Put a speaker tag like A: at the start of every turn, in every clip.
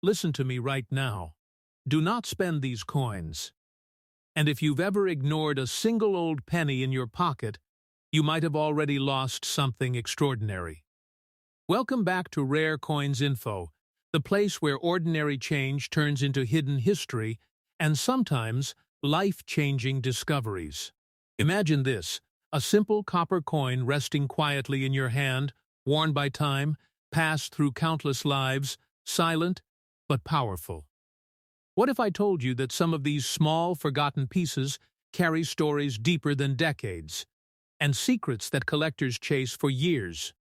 A: Listen to me right now. Do not spend these coins. And if you've ever ignored a single old penny in your pocket, you might have already lost something extraordinary. Welcome back to Rare Coins Info, the place where ordinary change turns into hidden history and sometimes life-changing discoveries. Imagine this, a simple copper coin resting quietly in your hand, worn by time, passed through countless lives, silent but powerful. What if I told you that some of these small, forgotten pieces carry stories deeper than decades, and secrets that collectors chase for years?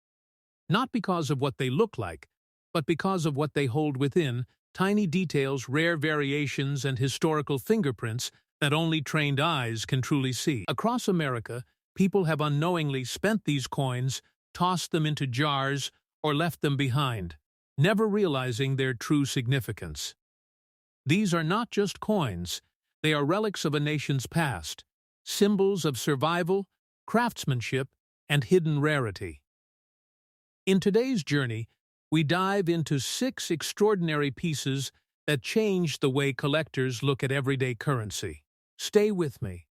A: Not because of what they look like, but because of what they hold within, tiny details, rare variations, and historical fingerprints that only trained eyes can truly see. Across America, people have unknowingly spent these coins, tossed them into jars, or left them behind, never realizing their true significance. These are not just coins, they are relics of a nation's past, symbols of survival, craftsmanship, and hidden rarity. In today's journey, we dive into 6 extraordinary pieces that change the way collectors look at everyday currency. Stay with me,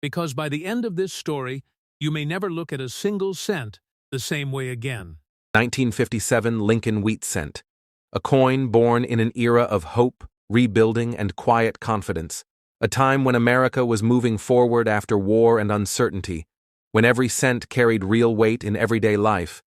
A: because by the end of this story, you may never look at a single cent the same way again.
B: 1957 Lincoln Wheat Cent, a coin born in an era of hope, rebuilding, and quiet confidence, a time when America was moving forward after war and uncertainty, when every cent carried real weight in everyday life.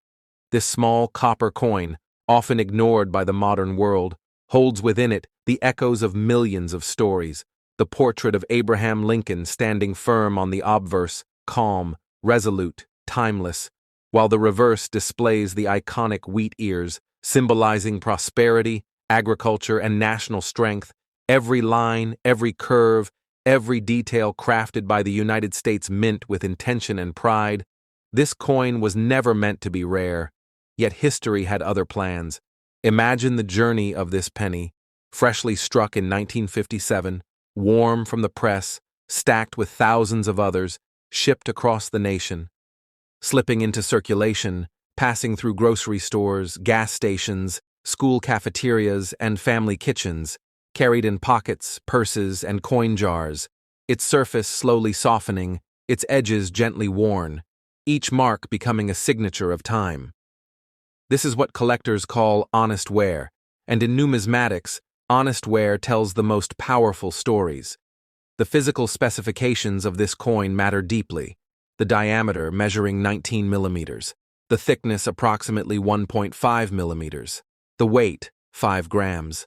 B: This small copper coin, often ignored by the modern world, holds within it the echoes of millions of stories, the portrait of Abraham Lincoln standing firm on the obverse, calm, resolute, timeless, while the reverse displays the iconic wheat ears, symbolizing prosperity, agriculture, and national strength. Every line, every curve, every detail crafted by the United States Mint with intention and pride. This coin was never meant to be rare, yet history had other plans. Imagine the journey of this penny, freshly struck in 1957, warm from the press, stacked with thousands of others, shipped across the nation, slipping into circulation, passing through grocery stores, gas stations, school cafeterias, and family kitchens, carried in pockets, purses, and coin jars, its surface slowly softening, its edges gently worn, each mark becoming a signature of time. This is what collectors call honest wear, and in numismatics, honest wear tells the most powerful stories. The physical specifications of this coin matter deeply, the diameter measuring 19 millimeters, the thickness approximately 1.5 millimeters, the weight 5 grams.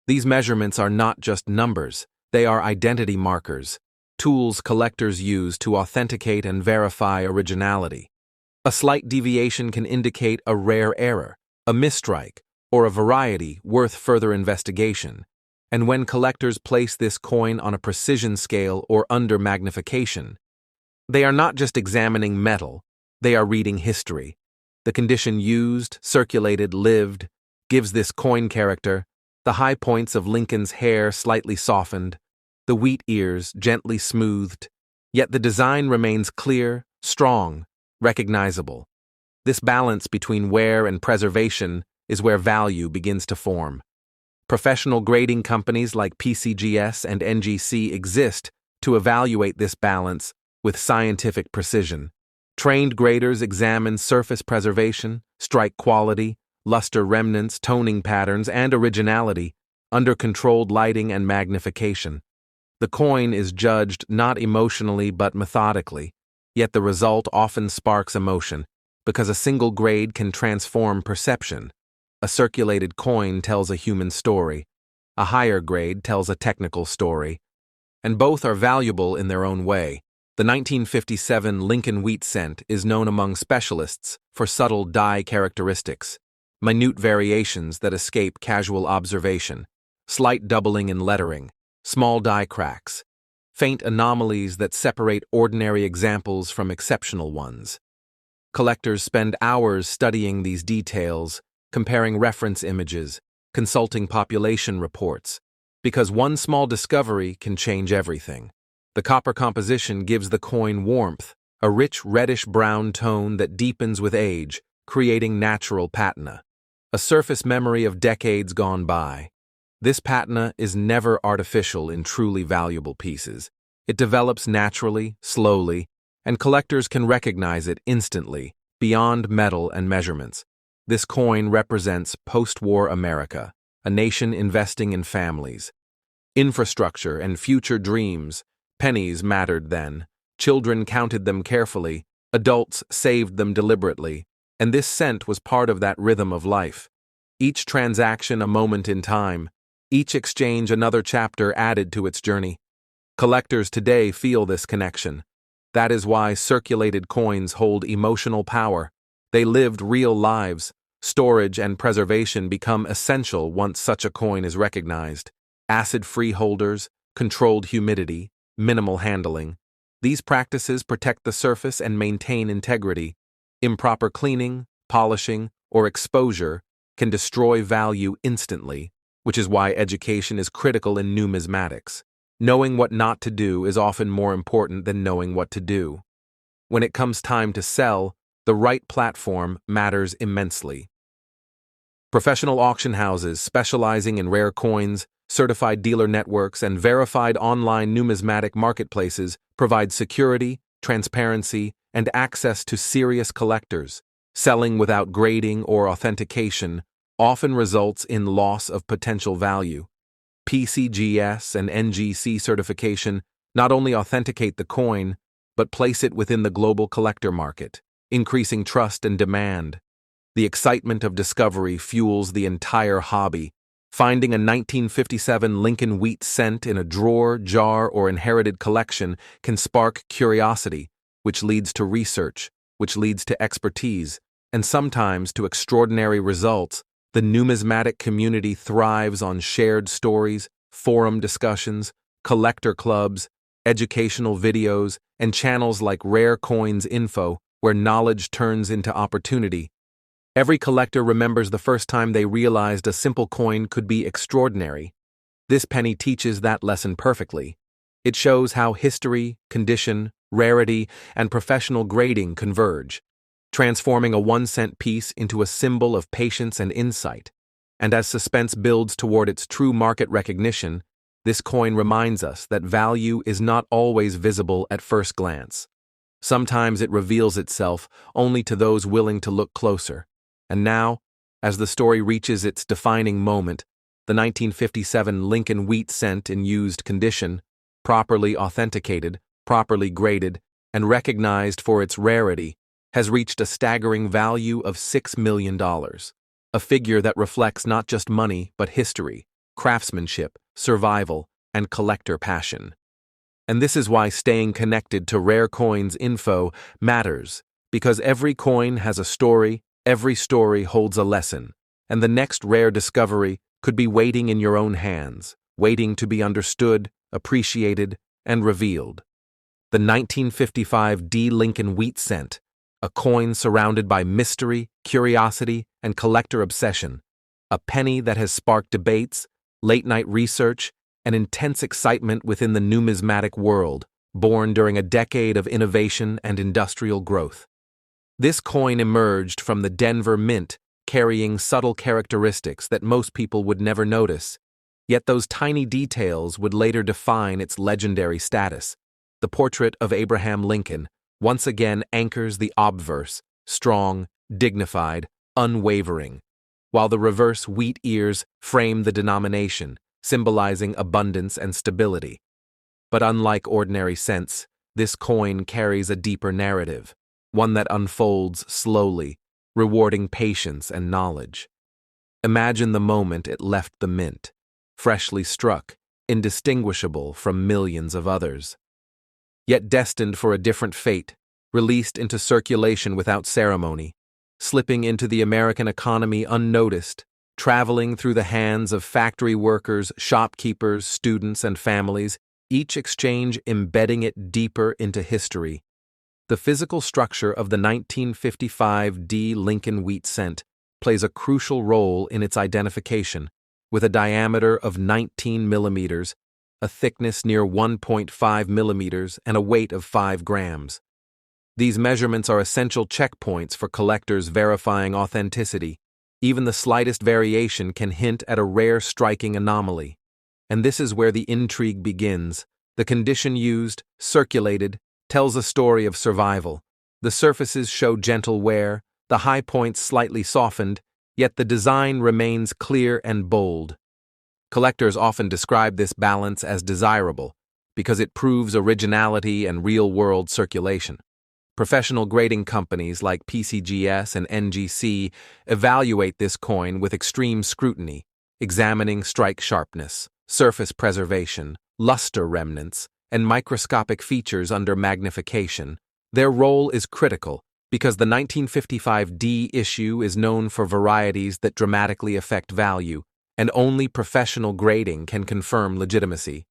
B: These measurements are not just numbers, they are identity markers, tools collectors use to authenticate and verify originality. A slight deviation can indicate a rare error, a misstrike, or a variety worth further investigation. And when collectors place this coin on a precision scale or under magnification, they are not just examining metal, they are reading history. The condition used, circulated, lived, gives this coin character, the high points of Lincoln's hair slightly softened, the wheat ears gently smoothed, yet the design remains clear, strong, recognizable. This balance between wear and preservation is where value begins to form. Professional grading companies like PCGS and NGC exist to evaluate this balance with scientific precision. Trained graders examine surface preservation, strike quality, luster remnants, toning patterns, and originality under controlled lighting and magnification. The coin is judged not emotionally but methodically, yet the result often sparks emotion, because a single grade can transform perception. A circulated coin tells a human story, a higher grade tells a technical story, and both are valuable in their own way. The 1957 Lincoln Wheat Cent is known among specialists for subtle die characteristics, minute variations that escape casual observation, slight doubling in lettering, small die cracks, faint anomalies that separate ordinary examples from exceptional ones. Collectors spend hours studying these details, comparing reference images, consulting population reports, because one small discovery can change everything. The copper composition gives the coin warmth, a rich reddish-brown tone that deepens with age, creating natural patina. A surface memory of decades gone by. This patina is never artificial in truly valuable pieces. It develops naturally, slowly, and collectors can recognize it instantly, beyond metal and measurements. This coin represents post-war America, a nation investing in families, infrastructure, and future dreams. Pennies mattered then. Children counted them carefully, adults saved them deliberately, and this cent was part of that rhythm of life. Each transaction a moment in time, each exchange another chapter added to its journey. Collectors today feel this connection. That is why circulated coins hold emotional power. They lived real lives. Storage and preservation become essential once such a coin is recognized. Acid-free holders, controlled humidity, minimal handling. These practices protect the surface and maintain integrity. Improper cleaning, polishing, or exposure can destroy value instantly, which is why education is critical in numismatics. Knowing what not to do is often more important than knowing what to do. When it comes time to sell, the right platform matters immensely. Professional auction houses specializing in rare coins, certified dealer networks, and verified online numismatic marketplaces provide security, transparency, and access to serious collectors. Selling without grading or authentication often results in loss of potential value. PCGS and NGC certification not only authenticate the coin, but place it within the global collector market, increasing trust and demand. The excitement of discovery fuels the entire hobby. Finding a 1957 Lincoln Wheat cent in a drawer, jar, or inherited collection can spark curiosity, which leads to research, which leads to expertise, and sometimes to extraordinary results. The numismatic community thrives on shared stories, forum discussions, collector clubs, educational videos, and channels like Rare Coins Info, where knowledge turns into opportunity. Every collector remembers the first time they realized a simple coin could be extraordinary. This penny teaches that lesson perfectly. It shows how history, condition, rarity, and professional grading converge, transforming a 1-cent piece into a symbol of patience and insight. And as suspense builds toward its true market recognition, this coin reminds us that value is not always visible at first glance. Sometimes it reveals itself only to those willing to look closer. And now, as the story reaches its defining moment, the 1957 Lincoln Wheat cent in used condition, properly authenticated, properly graded, and recognized for its rarity, has reached a staggering value of $6 million, a figure that reflects not just money but history, craftsmanship, survival, and collector passion. And this is why staying connected to Rare Coins Info matters, because every coin has a story, every story holds a lesson, and the next rare discovery could be waiting in your own hands, waiting to be understood, appreciated, and revealed. The 1955 D. Lincoln Wheat cent, a coin surrounded by mystery, curiosity, and collector obsession, a penny that has sparked debates, late-night research, and intense excitement within the numismatic world, born during a decade of innovation and industrial growth. This coin emerged from the Denver Mint, carrying subtle characteristics that most people would never notice. Yet those tiny details would later define its legendary status. The portrait of Abraham Lincoln once again anchors the obverse, strong, dignified, unwavering, while the reverse wheat ears frame the denomination, symbolizing abundance and stability. But unlike ordinary cents, this coin carries a deeper narrative, one that unfolds slowly, rewarding patience and knowledge. Imagine the moment it left the mint, freshly struck, indistinguishable from millions of others. Yet destined for a different fate, released into circulation without ceremony, slipping into the American economy unnoticed, traveling through the hands of factory workers, shopkeepers, students, and families, each exchange embedding it deeper into history. The physical structure of the 1955 D. Lincoln Wheat cent plays a crucial role in its identification, with a diameter of 19 millimeters, a thickness near 1.5 millimeters, and a weight of 5 grams. These measurements are essential checkpoints for collectors verifying authenticity. Even the slightest variation can hint at a rare striking anomaly. And this is where the intrigue begins. The condition used, circulated, tells a story of survival. The surfaces show gentle wear, the high points slightly softened, yet the design remains clear and bold. Collectors often describe this balance as desirable because it proves originality and real-world circulation. Professional grading companies like PCGS and NGC evaluate this coin with extreme scrutiny, examining strike sharpness, surface preservation, luster remnants, and microscopic features under magnification. Their role is critical because the 1955D issue is known for varieties that dramatically affect value, and only professional grading can confirm legitimacy.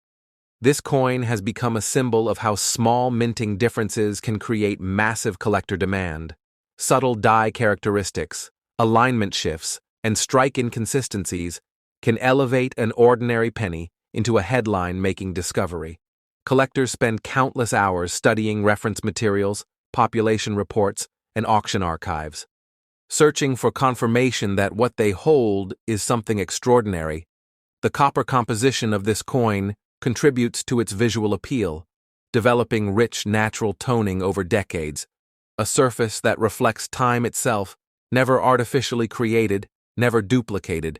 B: This coin has become a symbol of how small minting differences can create massive collector demand. Subtle die characteristics, alignment shifts, and strike inconsistencies can elevate an ordinary penny into a headline-making discovery. Collectors spend countless hours studying reference materials, population reports, and auction archives, searching for confirmation that what they hold is something extraordinary. The copper composition of this coin contributes to its visual appeal, developing rich natural toning over decades, a surface that reflects time itself, never artificially created, never duplicated.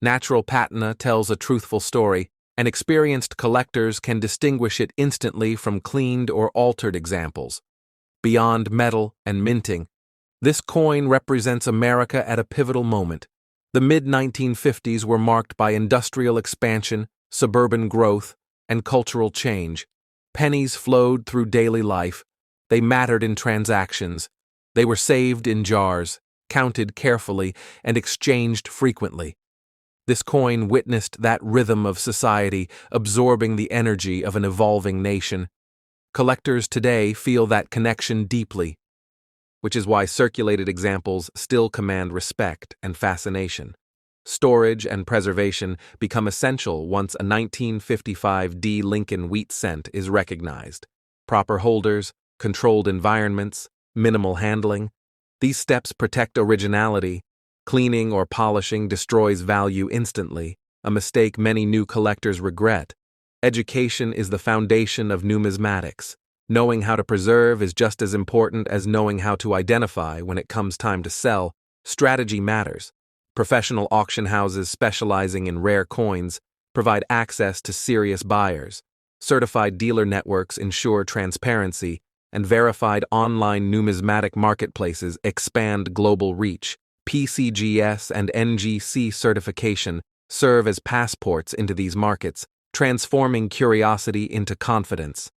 B: Natural patina tells a truthful story, and experienced collectors can distinguish it instantly from cleaned or altered examples. Beyond metal and minting, this coin represents America at a pivotal moment. The mid-1950s were marked by industrial expansion, suburban growth, and cultural change. Pennies flowed through daily life. They mattered in transactions. They were saved in jars, counted carefully, and exchanged frequently. This coin witnessed that rhythm of society, absorbing the energy of an evolving nation. Collectors today feel that connection deeply, which is why circulated examples still command respect and fascination. Storage and preservation become essential once a 1955D Lincoln Wheat cent is recognized. Proper holders, controlled environments, minimal handling. These steps protect originality. Cleaning or polishing destroys value instantly, a mistake many new collectors regret. Education is the foundation of numismatics. Knowing how to preserve is just as important as knowing how to identify when it comes time to sell. Strategy matters. Professional auction houses specializing in rare coins provide access to serious buyers. Certified dealer networks ensure transparency, and verified online numismatic marketplaces expand global reach. PCGS and NGC certification serve as passports into these markets, transforming curiosity into confidence.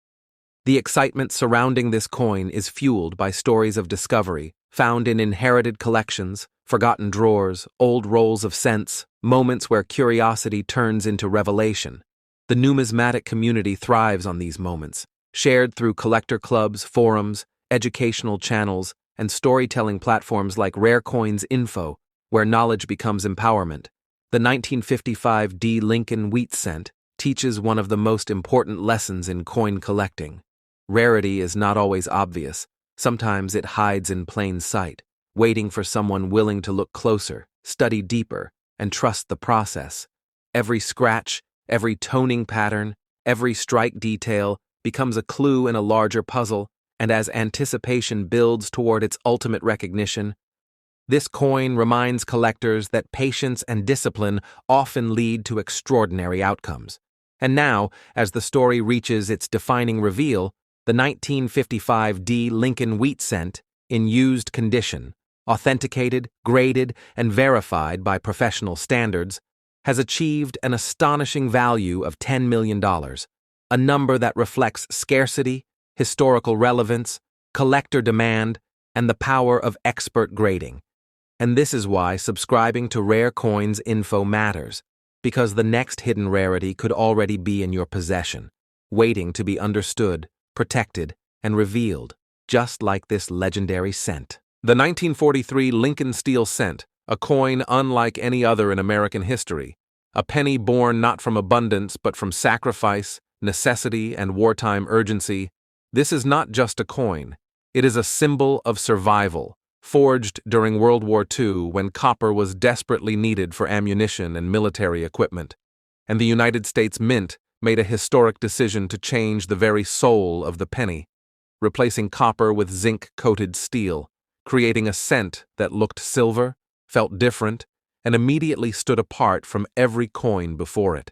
B: The excitement surrounding this coin is fueled by stories of discovery, found in inherited collections, forgotten drawers, old rolls of cents, moments where curiosity turns into revelation. The numismatic community thrives on these moments, shared through collector clubs, forums, educational channels, and storytelling platforms like Rare Coins Info, where knowledge becomes empowerment. The 1955D Lincoln Wheat cent teaches one of the most important lessons in coin collecting. Rarity is not always obvious. Sometimes it hides in plain sight, waiting for someone willing to look closer, study deeper, and trust the process. Every scratch, every toning pattern, every strike detail becomes a clue in a larger puzzle, and as anticipation builds toward its ultimate recognition, this coin reminds collectors that patience and discipline often lead to extraordinary outcomes. And now, as the story reaches its defining reveal, the 1955D Lincoln Wheat cent, in used condition, authenticated, graded, and verified by professional standards, has achieved an astonishing value of $10 million, a number that reflects scarcity, historical relevance, collector demand, and the power of expert grading. And this is why subscribing to Rare Coins Info matters, because the next hidden rarity could already be in your possession, waiting to be understood, protected, and revealed, just like this legendary cent. The 1943 Lincoln Steel cent, a coin unlike any other in American history, a penny born not from abundance but from sacrifice, necessity, and wartime urgency. This is not just a coin. It is a symbol of survival, forged during World War II when copper was desperately needed for ammunition and military equipment, and the United States Mint made a historic decision to change the very soul of the penny, replacing copper with zinc-coated steel, creating a cent that looked silver, felt different, and immediately stood apart from every coin before it.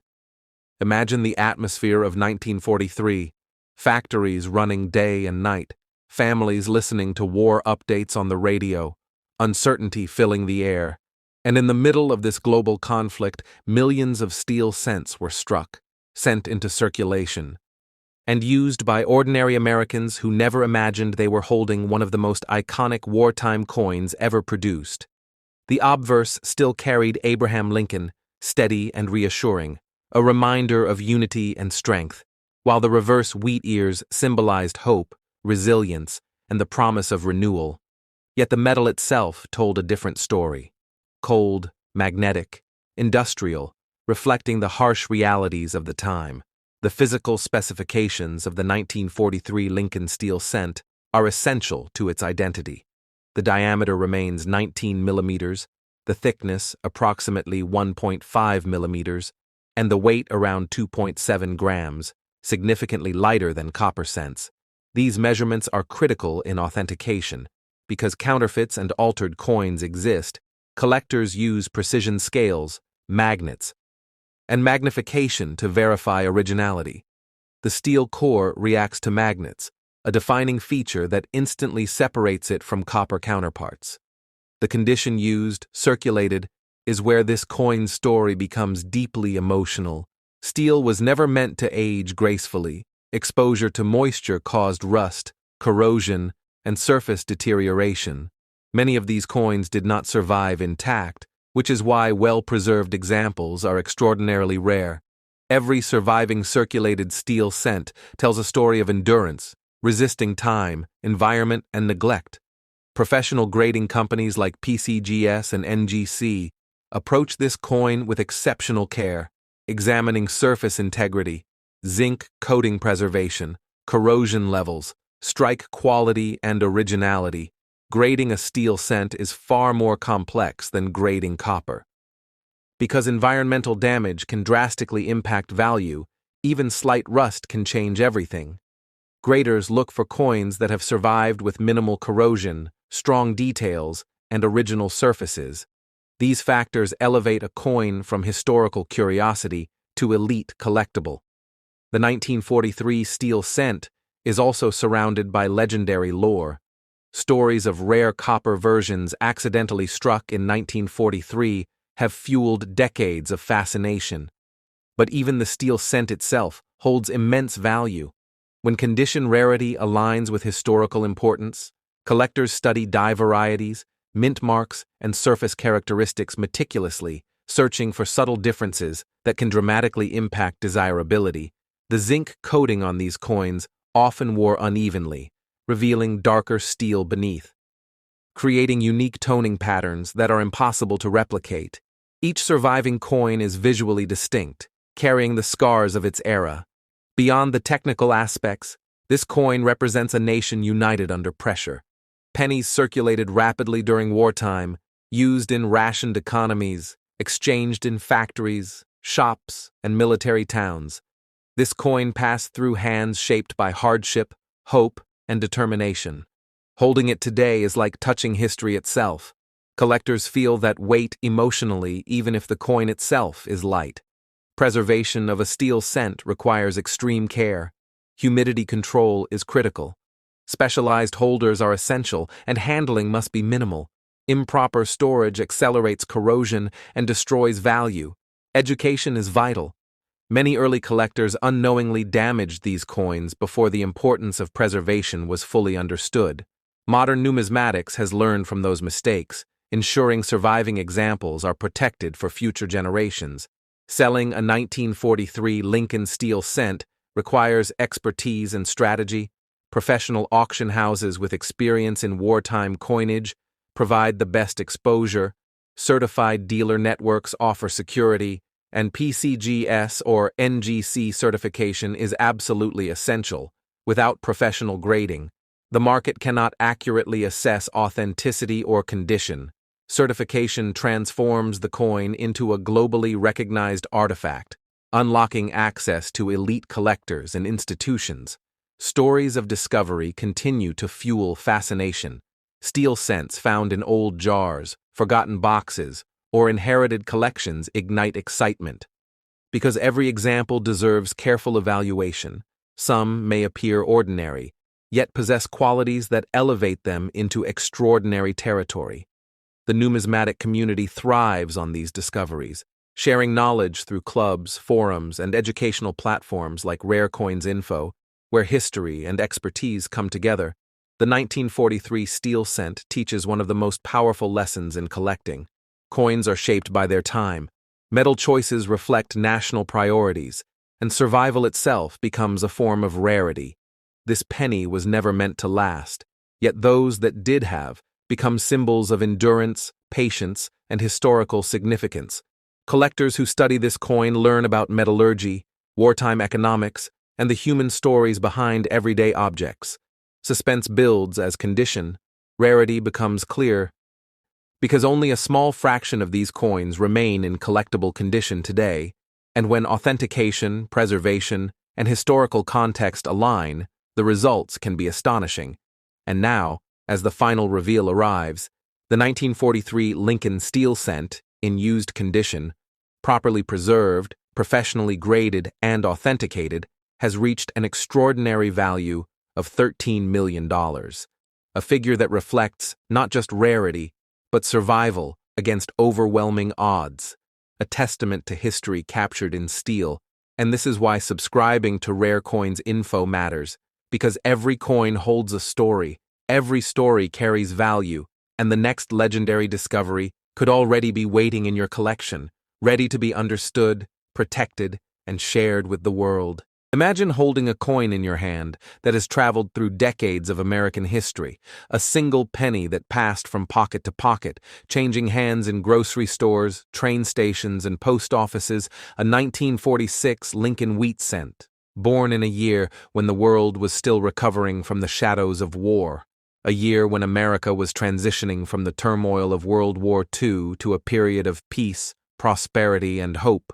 B: Imagine the atmosphere of 1943, factories running day and night, families listening to war updates on the radio, uncertainty filling the air, and in the middle of this global conflict, millions of steel cents were struck, sent into circulation, and used by ordinary Americans who never imagined they were holding one of the most iconic wartime coins ever produced. The obverse still carried Abraham Lincoln, steady and reassuring, a reminder of unity and strength, while the reverse wheat ears symbolized hope, resilience, and the promise of renewal. Yet the metal itself told a different story. Cold, magnetic, industrial, reflecting the harsh realities of the time. The physical specifications of the 1943 Lincoln steel cent are essential to its identity. The diameter remains 19 millimeters, the thickness approximately 1.5 millimeters, and the weight around 2.7 grams, significantly lighter than copper cents. These measurements are critical in authentication. Because counterfeits and altered coins exist, collectors use precision scales, magnets, and magnification to verify originality. The steel core reacts to magnets, a defining feature that instantly separates it from copper counterparts. The condition used, circulated, is where this coin's story becomes deeply emotional. Steel was never meant to age gracefully. Exposure to moisture caused rust, corrosion, and surface deterioration. Many of these coins did not survive intact, which is why well-preserved examples are extraordinarily rare. Every surviving circulated steel cent tells a story of endurance, resisting time, environment, and neglect. Professional grading companies like PCGS and NGC approach this coin with exceptional care, examining surface integrity, zinc coating preservation, corrosion levels, strike quality, and originality. Grading a steel cent is far more complex than grading copper. Because environmental damage can drastically impact value, even slight rust can change everything. Graders look for coins that have survived with minimal corrosion, strong details, and original surfaces. These factors elevate a coin from historical curiosity to elite collectible. The 1943 steel cent is also surrounded by legendary lore. Stories of rare copper versions accidentally struck in 1943 have fueled decades of fascination. But even the steel cent itself holds immense value. When condition rarity aligns with historical importance, collectors study die varieties, mint marks, and surface characteristics meticulously, searching for subtle differences that can dramatically impact desirability. The zinc coating on these coins often wore unevenly, revealing darker steel beneath, creating unique toning patterns that are impossible to replicate. Each surviving coin is visually distinct, carrying the scars of its era. Beyond the technical aspects, this coin represents a nation united under pressure. Pennies circulated rapidly during wartime, used in rationed economies, exchanged in factories, shops, and military towns. This coin passed through hands shaped by hardship, hope, and determination. Holding it today is like touching history itself. Collectors feel that weight emotionally even if the coin itself is light. Preservation of a steel cent requires extreme care. Humidity control is critical. Specialized holders are essential, and handling must be minimal. Improper storage accelerates corrosion and destroys value. Education is vital. Many early collectors unknowingly damaged these coins before the importance of preservation was fully understood. Modern numismatics has learned from those mistakes, ensuring surviving examples are protected for future generations. Selling a 1943 Lincoln steel cent requires expertise and strategy. Professional auction houses with experience in wartime coinage provide the best exposure. Certified dealer networks offer security, and PCGS or NGC certification is absolutely essential. Without professional grading, The market cannot accurately assess authenticity or condition. Certification transforms the coin into a globally recognized artifact, unlocking access to elite collectors and institutions. Stories of discovery continue to fuel fascination. Steel cents found in old jars, forgotten boxes, or inherited collections ignite excitement. Because every example deserves careful evaluation, some may appear ordinary, yet possess qualities that elevate them into extraordinary territory. The numismatic community thrives on these discoveries, sharing knowledge through clubs, forums, and educational platforms like Rare Coins Info, where history and expertise come together. The 1943 steel cent teaches one of the most powerful lessons in collecting. Coins are shaped by their time. Metal choices reflect national priorities, and survival itself becomes a form of rarity. This penny was never meant to last, yet those that did have become symbols of endurance, patience, and historical significance. Collectors who study this coin learn about metallurgy, wartime economics, and the human stories behind everyday objects. Suspense builds as condition, rarity becomes clear. Because only a small fraction of these coins remain in collectible condition today, and when authentication, preservation, and historical context align, the results can be astonishing. And now, as the final reveal arrives, the 1943 Lincoln steel cent, in used condition, properly preserved, professionally graded, and authenticated, has reached an extraordinary value of $13 million, a figure that reflects not just rarity, but survival against overwhelming odds, a testament to history captured in steel. And this is why subscribing to Rare Coins Info matters, because every coin holds a story, every story carries value, and the next legendary discovery could already be waiting in your collection, ready to be understood, protected, and shared with the world. Imagine holding a coin in your hand that has traveled through decades of American history, a single penny that passed from pocket to pocket, changing hands in grocery stores, train stations, and post offices, a 1946 Lincoln Wheat cent, born in a year when the world was still recovering from the shadows of war, a year when America was transitioning from the turmoil of World War II to a period of peace, prosperity, and hope.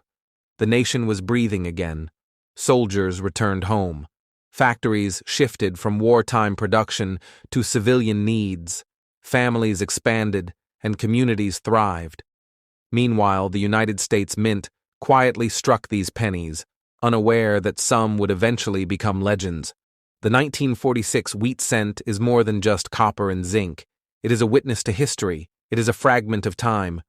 B: The nation was breathing again. Soldiers returned home. Factories shifted from wartime production to civilian needs. Families expanded, and communities thrived. Meanwhile, the United States Mint quietly struck these pennies, unaware that some would eventually become legends. The 1946 wheat cent is more than just copper and zinc. It is a witness to history. It is a fragment of time.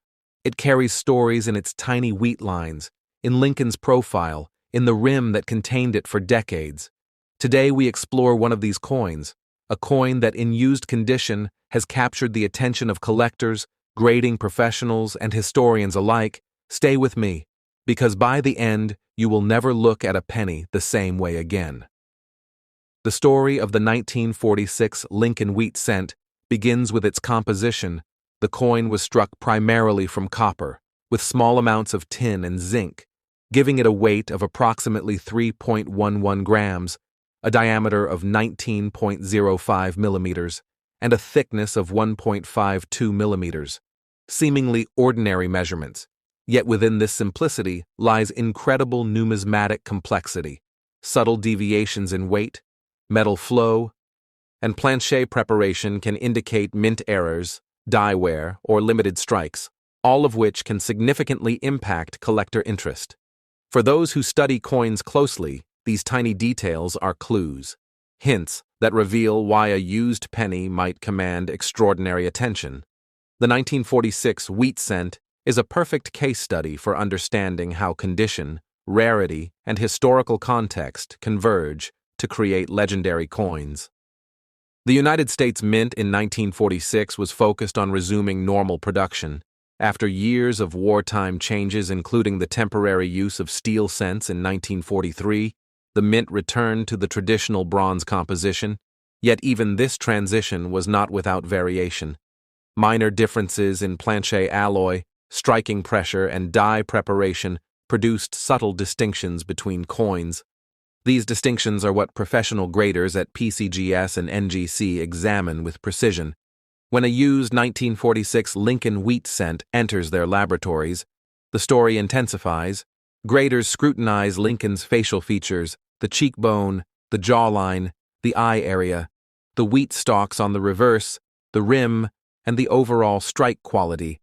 B: It carries stories in its tiny wheat lines, in Lincoln's profile, in the rim that contained it for decades. Today we explore one of these coins, a coin that in used condition has captured the attention of collectors, grading professionals, and historians alike. Stay with me, because by the end, you will never look at a penny the same way again. The story of the 1946 Lincoln Wheat cent begins with its composition. The coin was struck primarily from copper, with small amounts of tin and zinc, giving it a weight of approximately 3.11 grams, a diameter of 19.05 millimeters, and a thickness of 1.52 millimeters. Seemingly ordinary measurements, yet within this simplicity lies incredible numismatic complexity, subtle deviations in weight, metal flow, and planche preparation can indicate mint errors, die wear, or limited strikes, all of which can significantly impact collector interest. For those who study coins closely, these tiny details are clues, hints that reveal why a used penny might command extraordinary attention. The 1946 wheat cent is a perfect case study for understanding how condition, rarity, and historical context converge to create legendary coins. The United States Mint in 1946 was focused on resuming normal production. After years of wartime changes, including the temporary use of steel cents in 1943, the mint returned to the traditional bronze composition, yet even this transition was not without variation. Minor differences in planche alloy, striking pressure, and die preparation produced subtle distinctions between coins. These distinctions are what professional graders at PCGS and NGC examine with precision. When a used 1946 Lincoln Wheat cent enters their laboratories, the story intensifies. Graders scrutinize Lincoln's facial features, the cheekbone, the jawline, the eye area, the wheat stalks on the reverse, the rim, and the overall strike quality.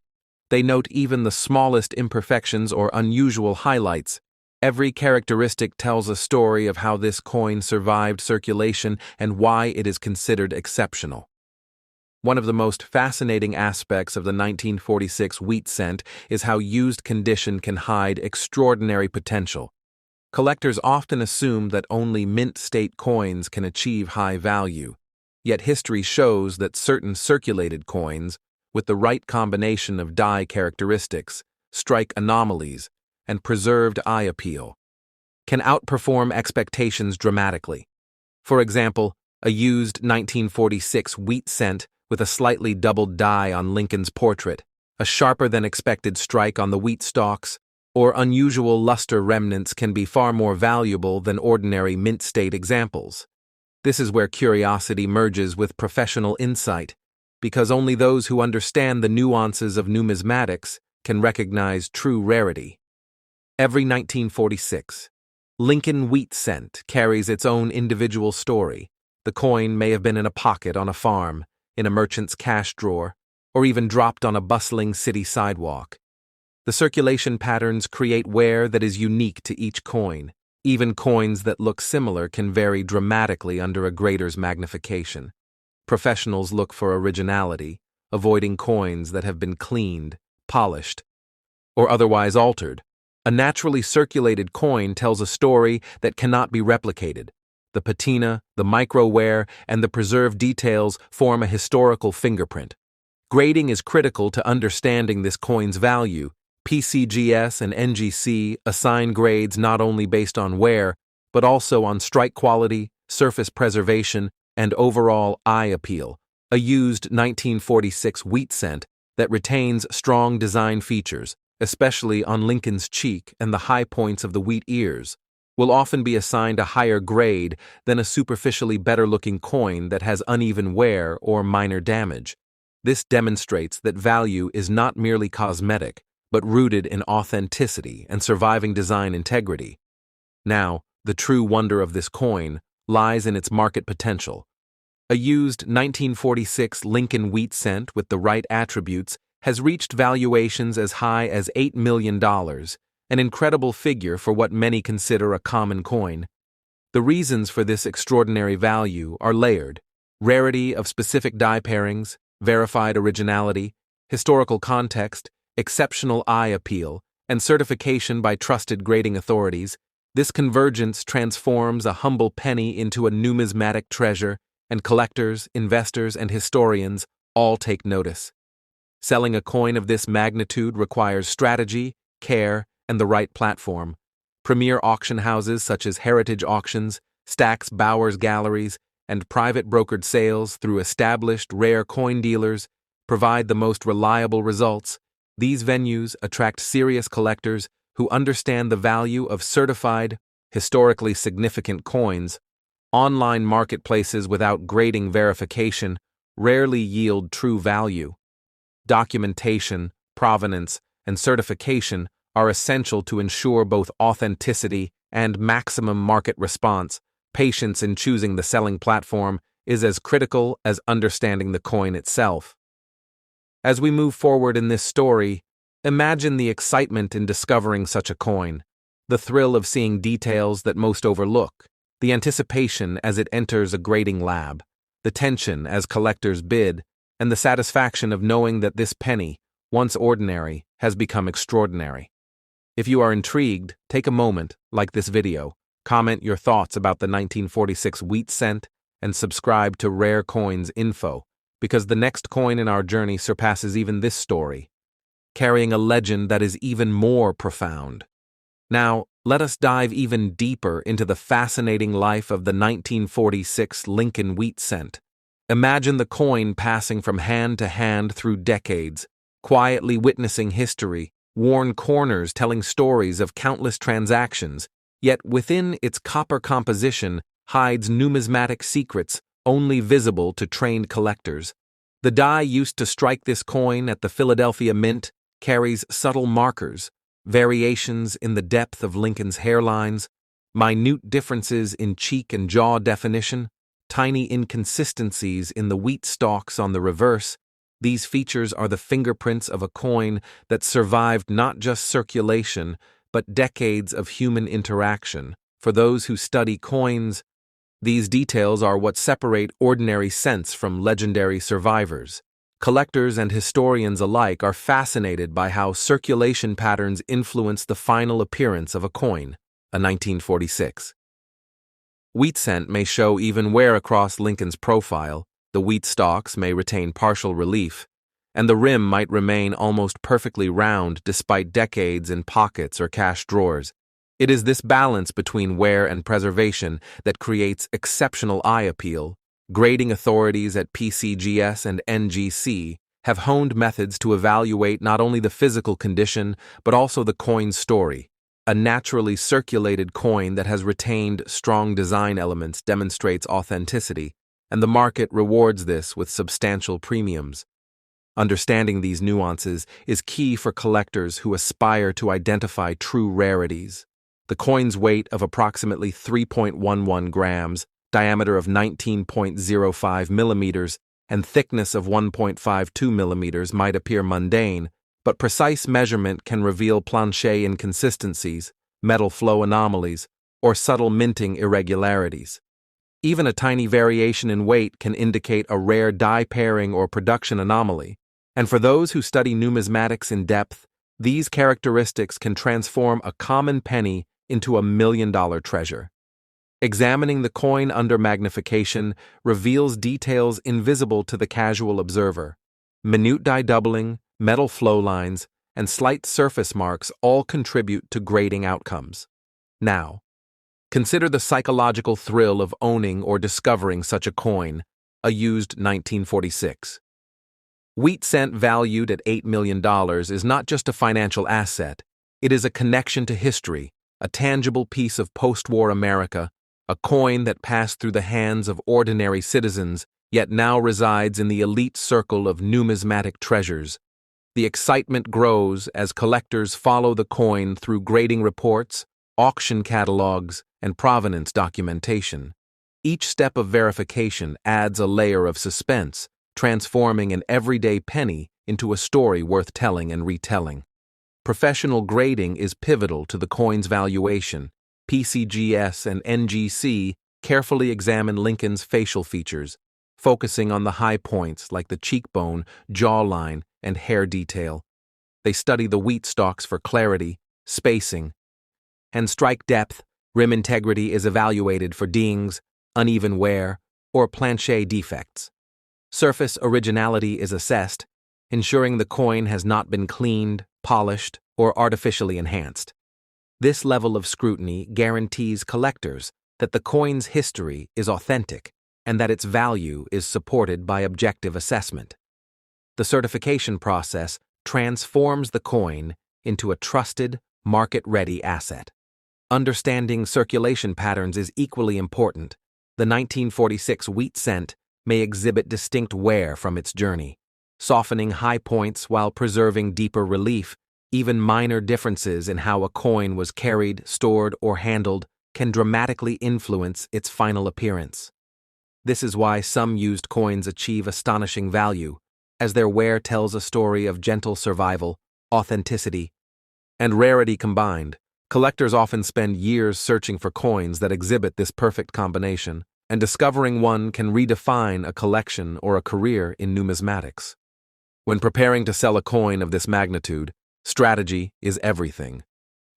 B: They note even the smallest imperfections or unusual highlights. Every characteristic tells a story of how this coin survived circulation and why it is considered exceptional. One of the most fascinating aspects of the 1946 wheat cent is how used condition can hide extraordinary potential. Collectors often assume that only mint-state coins can achieve high value, yet history shows that certain circulated coins, with the right combination of die characteristics, strike anomalies, and preserved eye appeal, can outperform expectations dramatically. For example, a used 1946 wheat cent with a slightly doubled die on Lincoln's portrait, a sharper-than-expected strike on the wheat stalks, or unusual luster remnants can be far more valuable than ordinary mint-state examples. This is where curiosity merges with professional insight, because only those who understand the nuances of numismatics can recognize true rarity. Every 1946 Lincoln Wheat cent carries its own individual story. The coin may have been in a pocket on a farm, in a merchant's cash drawer, or even dropped on a bustling city sidewalk. The circulation patterns create wear that is unique to each coin. Even coins that look similar can vary dramatically under a grader's magnification. Professionals look for originality, avoiding coins that have been cleaned, polished, or otherwise altered. A naturally circulated coin tells a story that cannot be replicated. The patina, the micro-wear, and the preserved details form a historical fingerprint. Grading is critical to understanding this coin's value. PCGS and NGC assign grades not only based on wear, but also on strike quality, surface preservation, and overall eye appeal. A used 1946 wheat cent that retains strong design features, especially on Lincoln's cheek and the high points of the wheat ears, will often be assigned a higher grade than a superficially better-looking coin that has uneven wear or minor damage. This demonstrates that value is not merely cosmetic, but rooted in authenticity and surviving design integrity. Now, the true wonder of this coin lies in its market potential. A used 1946 Lincoln Wheat cent with the right attributes has reached valuations as high as $8 million, an incredible figure for what many consider a common coin. The reasons for this extraordinary value are layered: rarity of specific die pairings, verified originality, historical context, exceptional eye appeal, and certification by trusted grading authorities. This convergence transforms a humble penny into a numismatic treasure, and collectors, investors, and historians all take notice. Selling a coin of this magnitude requires strategy, care, and the right platform. Premier auction houses such as Heritage Auctions, Stack's Bowers Galleries, and private brokered sales through established rare coin dealers provide the most reliable results. These venues attract serious collectors who understand the value of certified, historically significant coins. Online marketplaces without grading verification rarely yield true value. Documentation, provenance, and certification are essential to ensure both authenticity and maximum market response. Patience in choosing the selling platform is as critical as understanding the coin itself. As we move forward in this story, imagine the excitement in discovering such a coin, the thrill of seeing details that most overlook, the anticipation as it enters a grading lab, the tension as collectors bid, and the satisfaction of knowing that this penny, once ordinary, has become extraordinary. If you are intrigued, take a moment, like this video, comment your thoughts about the 1946 wheat cent, and subscribe to Rare Coins Info, because the next coin in our journey surpasses even this story, carrying a legend that is even more profound. Now, let us dive even deeper into the fascinating life of the 1946 Lincoln Wheat cent. Imagine the coin passing from hand to hand through decades, quietly witnessing history, worn corners telling stories of countless transactions, Yet within its copper composition hides numismatic secrets only visible to trained collectors. The die used to strike this coin at the Philadelphia Mint carries subtle markers, variations in the depth of Lincoln's hairlines, minute differences in cheek and jaw definition, tiny inconsistencies in the wheat stalks on the reverse. These features are the fingerprints of a coin that survived not just circulation, but decades of human interaction. For those who study coins, these details are what separate ordinary cents from legendary survivors. Collectors and historians alike are fascinated by how circulation patterns influence the final appearance of a coin, a 1946. Wheat cent may show even wear across Lincoln's profile, the wheat stalks may retain partial relief, and the rim might remain almost perfectly round despite decades in pockets or cash drawers. It is this balance between wear and preservation that creates exceptional eye appeal. Grading authorities at PCGS and NGC have honed methods to evaluate not only the physical condition but also the coin's story. A naturally circulated coin that has retained strong design elements demonstrates authenticity, and the market rewards this with substantial premiums. Understanding these nuances is key for collectors who aspire to identify true rarities. The coin's weight of approximately 3.11 grams, diameter of 19.05 millimeters, and thickness of 1.52 millimeters might appear mundane, but precise measurement can reveal planchet inconsistencies, metal flow anomalies, or subtle minting irregularities. Even a tiny variation in weight can indicate a rare die pairing or production anomaly, and for those who study numismatics in depth, these characteristics can transform a common penny into a million-dollar treasure. Examining the coin under magnification reveals details invisible to the casual observer. Minute die doubling, metal flow lines, and slight surface marks all contribute to grading outcomes. Now, consider the psychological thrill of owning or discovering such a coin, a used 1946. Wheat cent valued at $8 million is not just a financial asset, it is a connection to history, a tangible piece of post-war America, a coin that passed through the hands of ordinary citizens, yet now resides in the elite circle of numismatic treasures. The excitement grows as collectors follow the coin through grading reports, auction catalogs, and provenance documentation. Each step of verification adds a layer of suspense, transforming an everyday penny into a story worth telling and retelling. Professional grading is pivotal to the coin's valuation. PCGS and NGC carefully examine Lincoln's facial features, focusing on the high points like the cheekbone, jawline, and hair detail. They study the wheat stalks for clarity, spacing, and strike depth. Rim integrity is evaluated for dings, uneven wear, or planchet defects. Surface originality is assessed, ensuring the coin has not been cleaned, polished, or artificially enhanced. This level of scrutiny guarantees collectors that the coin's history is authentic and that its value is supported by objective assessment. The certification process transforms the coin into a trusted, market-ready asset. Understanding circulation patterns is equally important. The 1946 wheat cent may exhibit distinct wear from its journey, softening high points while preserving deeper relief. Even minor differences in how a coin was carried, stored, or handled can dramatically influence its final appearance. This is why some used coins achieve astonishing value, as their wear tells a story of gentle survival, authenticity, and rarity combined. Collectors often spend years searching for coins that exhibit this perfect combination, and discovering one can redefine a collection or a career in numismatics. When preparing to sell a coin of this magnitude, strategy is everything.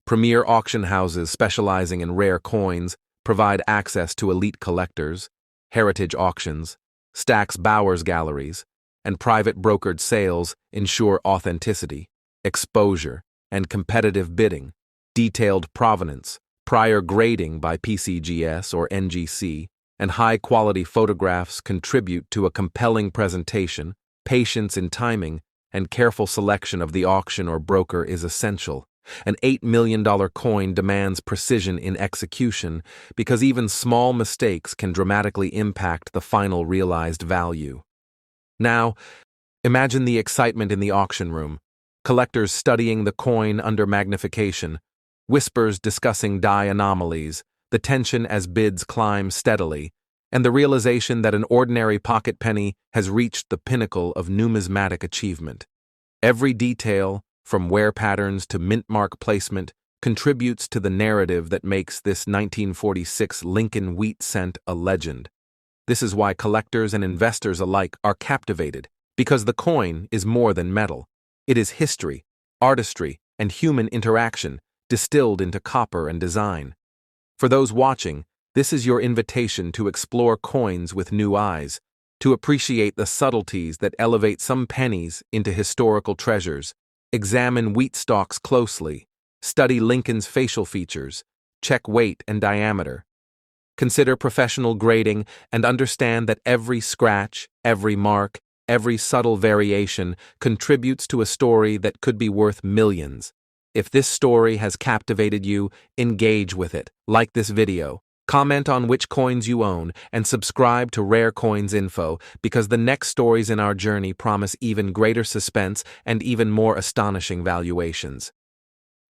B: Premier auction houses specializing in rare coins provide access to elite collectors, heritage auctions, Stack's Bowers galleries, and private brokered sales ensure authenticity, exposure, and competitive bidding. Detailed provenance, prior grading by PCGS or NGC, and high-quality photographs contribute to a compelling presentation. Patience in timing and careful selection of the auction or broker is essential. An $8 million coin demands precision in execution because even small mistakes can dramatically impact the final realized value. Now, imagine the excitement in the auction room, collectors studying the coin under magnification, whispers discussing die anomalies, the tension as bids climb steadily, and the realization that an ordinary pocket penny has reached the pinnacle of numismatic achievement. Every detail, from wear patterns to mint mark placement, contributes to the narrative that makes this 1946 Lincoln Wheat Cent a legend. This is why collectors and investors alike are captivated, because the coin is more than metal. It is history, artistry, and human interaction distilled into copper and design. For those watching, this is your invitation to explore coins with new eyes, to appreciate the subtleties that elevate some pennies into historical treasures. Examine wheat stalks closely, study Lincoln's facial features, check weight and diameter. Consider professional grading and understand that every scratch, every mark, every subtle variation contributes to a story that could be worth millions. If this story has captivated you, engage with it, like this video, comment on which coins you own, and subscribe to Rare Coins Info because the next stories in our journey promise even greater suspense and even more astonishing valuations.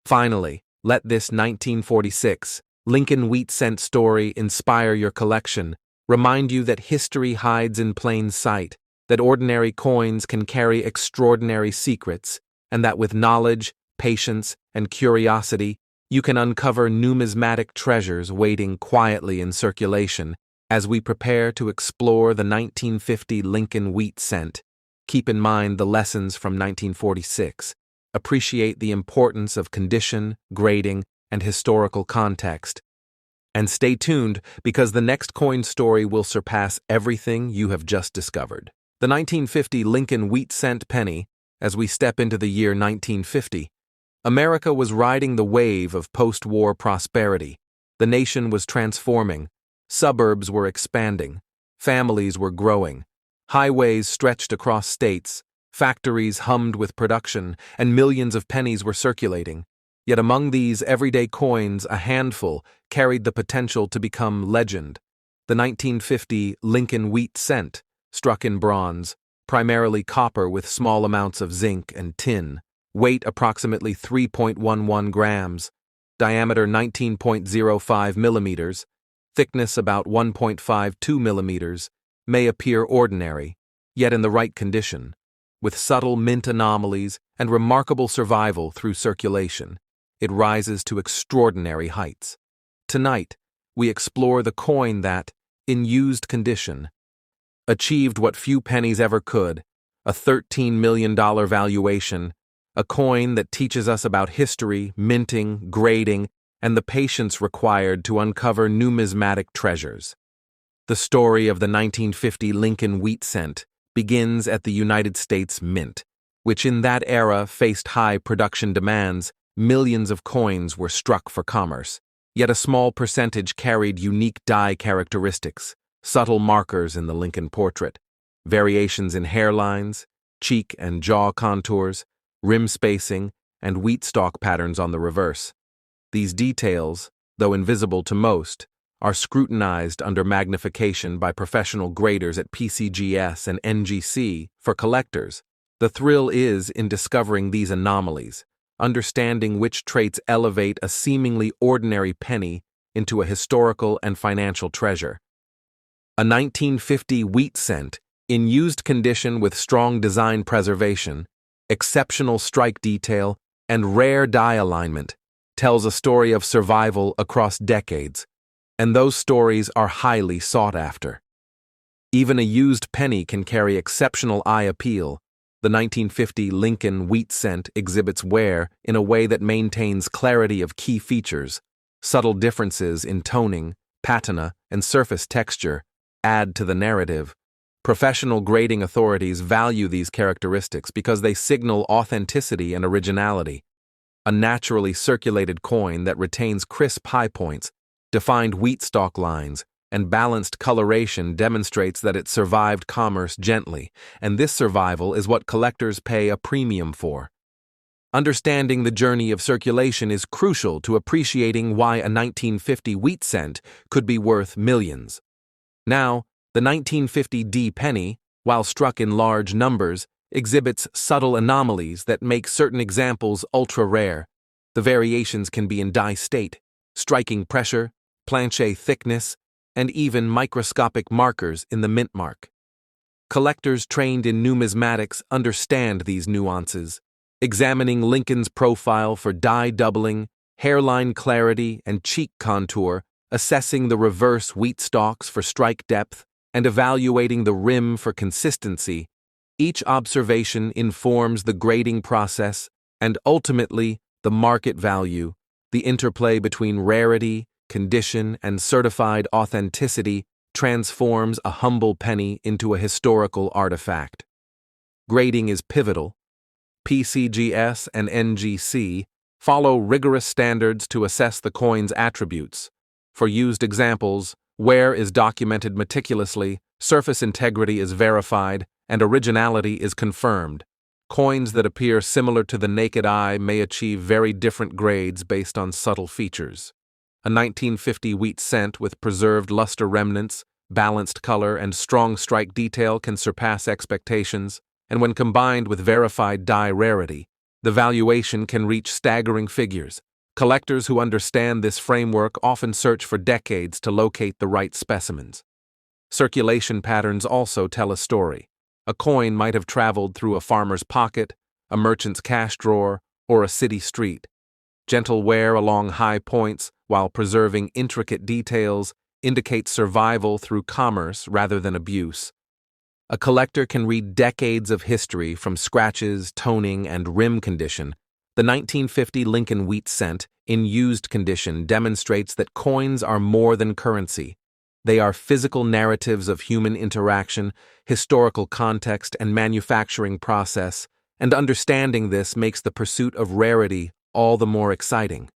B: Finally, let this 1946 Lincoln Wheat Cent story inspire your collection, remind you that history hides in plain sight, that ordinary coins can carry extraordinary secrets, and that with knowledge, patience, and curiosity, you can uncover numismatic treasures waiting quietly in circulation. As we prepare to explore the 1950 Lincoln Wheat Cent, keep in mind the lessons from 1946. Appreciate the importance of condition, grading, and historical context. And stay tuned because the next coin story will surpass everything you have just discovered. The 1950 Lincoln Wheat Cent penny, as we step into the year 1950, America was riding the wave of post-war prosperity. The nation was transforming. Suburbs were expanding. Families were growing. Highways stretched across states. Factories hummed with production, and millions of pennies were circulating. Yet among these everyday coins, a handful carried the potential to become legend. The 1950 Lincoln Wheat Cent, struck in bronze, primarily copper with small amounts of zinc and tin, weight approximately 3.11 grams, diameter 19.05 millimeters, thickness about 1.52 millimeters, may appear ordinary, yet in the right condition, with subtle mint anomalies and remarkable survival through circulation, it rises to extraordinary heights. Tonight, we explore the coin that, in used condition, achieved what few pennies ever could, a $13 million valuation, a coin that teaches us about history, minting, grading, and the patience required to uncover numismatic treasures. The story of the 1950 Lincoln Wheat Cent begins at the United States Mint, which in that era faced high production demands. Millions of coins were struck for commerce, yet a small percentage carried unique die characteristics, subtle markers in the Lincoln portrait, variations in hairlines, cheek and jaw contours, rim spacing, and wheat stalk patterns on the reverse. These details, though invisible to most, are scrutinized under magnification by professional graders at PCGS and NGC. For collectors, the thrill is in discovering these anomalies, understanding which traits elevate a seemingly ordinary penny into a historical and financial treasure. A 1950 wheat cent, in used condition with strong design preservation, exceptional strike detail, and rare die alignment, tells a story of survival across decades, and those stories are highly sought after. Even a used penny can carry exceptional eye appeal. The 1950 Lincoln Wheat Cent exhibits wear in a way that maintains clarity of key features. Subtle differences in toning, patina, and surface texture add to the narrative. Professional grading authorities value these characteristics because they signal authenticity and originality. A naturally circulated coin that retains crisp high points, defined wheat stalk lines, and balanced coloration demonstrates that it survived commerce gently, and this survival is what collectors pay a premium for. Understanding the journey of circulation is crucial to appreciating why a 1950 wheat cent could be worth millions. Now, the 1950 D penny, while struck in large numbers, exhibits subtle anomalies that make certain examples ultra-rare. The variations can be in die state, striking pressure, planche thickness, and even microscopic markers in the mint mark. Collectors trained in numismatics understand these nuances, examining Lincoln's profile for die doubling, hairline clarity, and cheek contour, assessing the reverse wheat stalks for strike depth, and evaluating the rim for consistency. Each observation informs the grading process and ultimately the market value. The interplay between rarity, condition, and certified authenticity transforms a humble penny into a historical artifact. Grading is pivotal. PCGS and NGC follow rigorous standards to assess the coin's attributes. For used examples, wear is documented meticulously, surface integrity is verified, and originality is confirmed. Coins that appear similar to the naked eye may achieve very different grades based on subtle features. A 1950 wheat cent with preserved luster remnants, balanced color, and strong strike detail can surpass expectations, and when combined with verified die rarity, the valuation can reach staggering figures. Collectors who understand this framework often search for decades to locate the right specimens. Circulation patterns also tell a story. A coin might have traveled through a farmer's pocket, a merchant's cash drawer, or a city street. Gentle wear along high points, while preserving intricate details, indicates survival through commerce rather than abuse. A collector can read decades of history from scratches, toning, and rim condition. The 1950 Lincoln Wheat Cent, in used condition, demonstrates that coins are more than currency. They are physical narratives of human interaction, historical context, and manufacturing process, and understanding this makes the pursuit of rarity all the more exciting.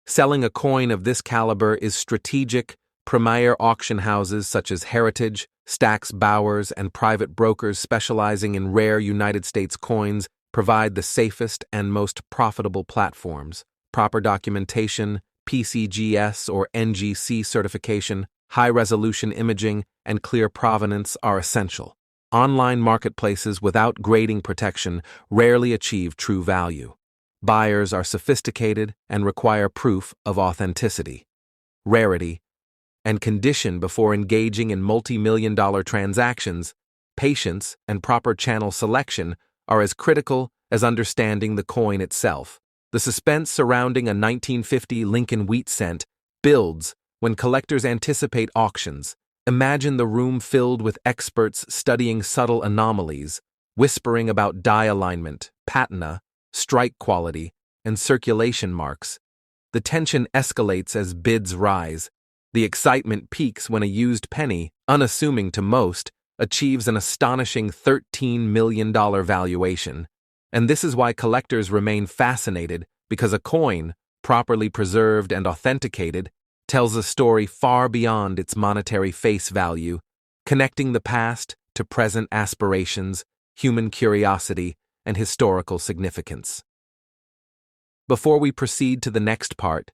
B: Selling a coin of this caliber is strategic. Premier auction houses such as Heritage, Stack's Bowers, and private brokers specializing in rare United States coins provide the safest and most profitable platforms. Proper documentation, PCGS or NGC certification, high-resolution imaging, and clear provenance are essential. Online marketplaces without grading protection rarely achieve true value. Buyers are sophisticated and require proof of authenticity, rarity, and condition before engaging in multi-million-dollar transactions. Patience and proper channel selection are as critical as understanding the coin itself. The suspense surrounding a 1950 Lincoln Wheat Cent builds when collectors anticipate auctions. Imagine the room filled with experts studying subtle anomalies, whispering about die alignment, patina, strike quality, and circulation marks. The tension escalates as bids rise. The excitement peaks when a used penny, unassuming to most, achieves an astonishing $13 million valuation. And this is why collectors remain fascinated, because a coin, properly preserved and authenticated, tells a story far beyond its monetary face value, connecting the past to present aspirations, human curiosity, and historical significance. Before we proceed to the next part,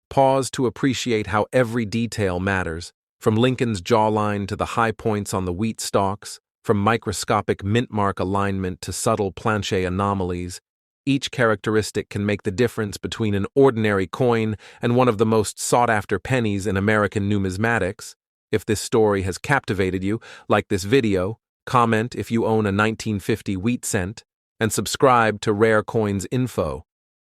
B: pause to appreciate how every detail matters, from Lincoln's jawline to the high points on the wheat stalks, from microscopic mint mark alignment to subtle planche anomalies. Each characteristic can make the difference between an ordinary coin and one of the most sought-after pennies in American numismatics. If this story has captivated you, like this video, comment if you own a 1950 wheat cent, and subscribe to Rare Coins Info,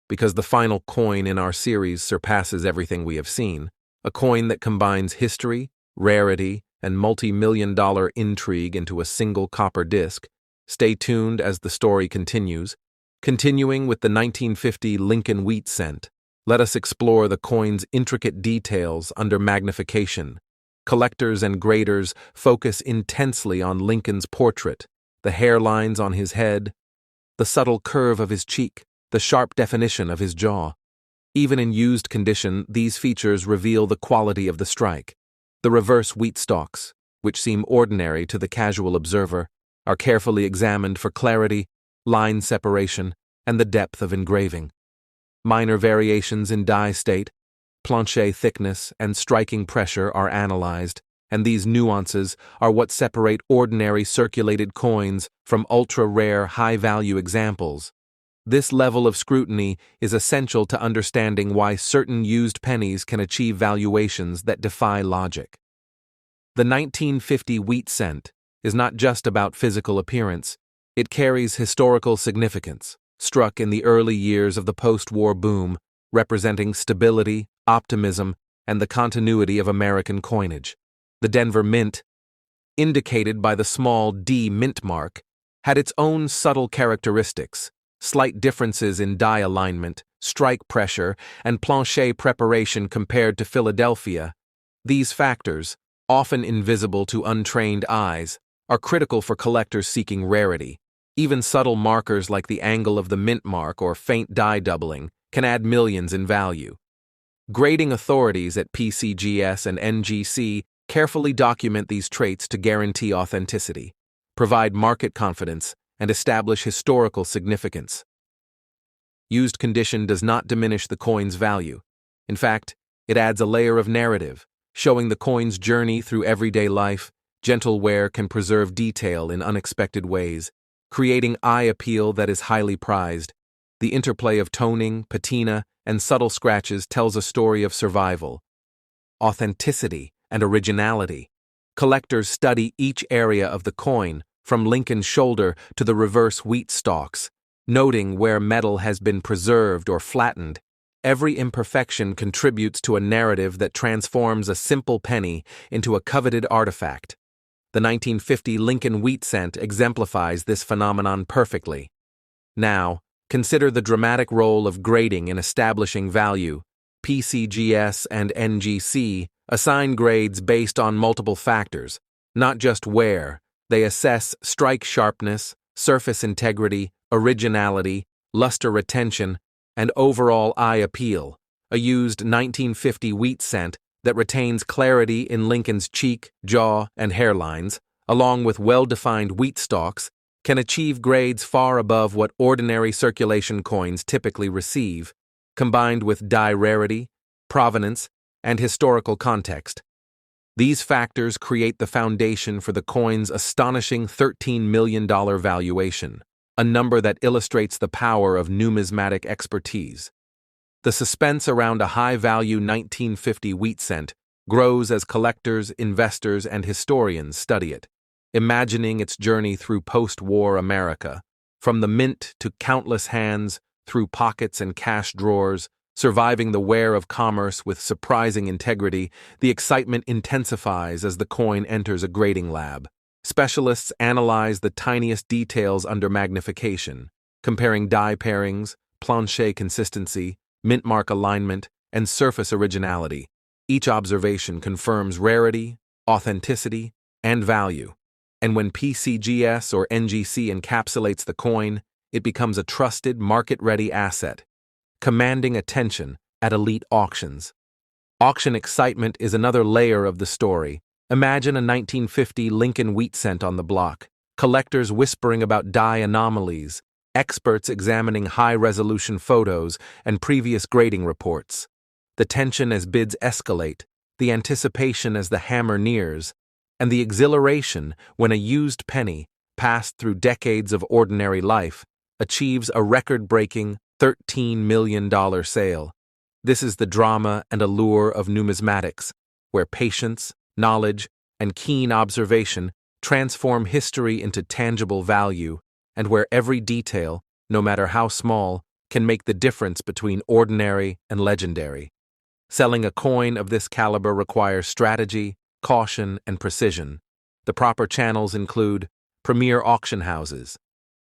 B: because the final coin in our series surpasses everything we have seen. A coin that combines history, rarity, and multi-million-dollar intrigue into a single copper disc. Stay tuned as the story continues. Continuing with the 1950 Lincoln Wheat Cent, let us explore the coin's intricate details under magnification. Collectors and graders focus intensely on Lincoln's portrait, the hairlines on his head, the subtle curve of his cheek, the sharp definition of his jaw. Even in used condition, these features reveal the quality of the strike. The reverse wheat stalks, which seem ordinary to the casual observer, are carefully examined for clarity, line separation, and the depth of engraving. Minor variations in die state, planche thickness, and striking pressure are analyzed, and these nuances are what separate ordinary circulated coins from ultra-rare, high-value examples. This level of scrutiny is essential to understanding why certain used pennies can achieve valuations that defy logic. The 1950 wheat cent is not just about physical appearance, it carries historical significance, struck in the early years of the post-war boom, representing stability, optimism, and the continuity of American coinage. The Denver Mint, indicated by the small D mint mark, had its own subtle characteristics, slight differences in die alignment, strike pressure, and planche preparation compared to Philadelphia. These factors, often invisible to untrained eyes, are critical for collectors seeking rarity. Even subtle markers like the angle of the mint mark or faint die doubling can add millions in value. Grading authorities at PCGS and NGC carefully document these traits to guarantee authenticity, provide market confidence, and establish historical significance. Used condition does not diminish the coin's value. In fact, it adds a layer of narrative, showing the coin's journey through everyday life. Gentle wear can preserve detail in unexpected ways, creating eye appeal that is highly prized. The interplay of toning, patina, and subtle scratches tells a story of survival, authenticity, and originality. Collectors study each area of the coin, from Lincoln's shoulder to the reverse wheat stalks, noting where metal has been preserved or flattened. Every imperfection contributes to a narrative that transforms a simple penny into a coveted artifact. The 1950 Lincoln Wheat cent exemplifies this phenomenon perfectly. Now, consider the dramatic role of grading in establishing value. PCGS and NGC assign grades based on multiple factors, not just wear. They assess strike sharpness, surface integrity, originality, luster retention, and overall eye appeal. A used 1950 wheat cent that retains clarity in Lincoln's cheek, jaw, and hairlines, along with well-defined wheat stalks, can achieve grades far above what ordinary circulation coins typically receive, combined with die rarity, provenance, and historical context. These factors create the foundation for the coin's astonishing $13 million valuation, a number that illustrates the power of numismatic expertise. The suspense around a high-value 1950 wheat cent grows as collectors, investors, and historians study it, imagining its journey through post-war America, from the mint to countless hands, through pockets and cash drawers, surviving the wear of commerce with surprising integrity. The excitement intensifies as the coin enters a grading lab. Specialists analyze the tiniest details under magnification, comparing die pairings, planche consistency, mint mark alignment, and surface originality. Each observation confirms rarity, authenticity, and value. And when PCGS or NGC encapsulates the coin, it becomes a trusted, market-ready asset, commanding attention at elite auctions. Auction excitement is another layer of the story. Imagine a 1950 Lincoln Wheat cent on the block, collectors whispering about die anomalies, experts examining high-resolution photos and previous grading reports. The tension as bids escalate, the anticipation as the hammer nears, and the exhilaration when a used penny, passed through decades of ordinary life, achieves a record-breaking $13 million sale. This is the drama and allure of numismatics, where patience, knowledge, and keen observation transform history into tangible value, and where every detail, no matter how small, can make the difference between ordinary and legendary. Selling a coin of this caliber requires strategy, caution, and precision. The proper channels include premier auction houses,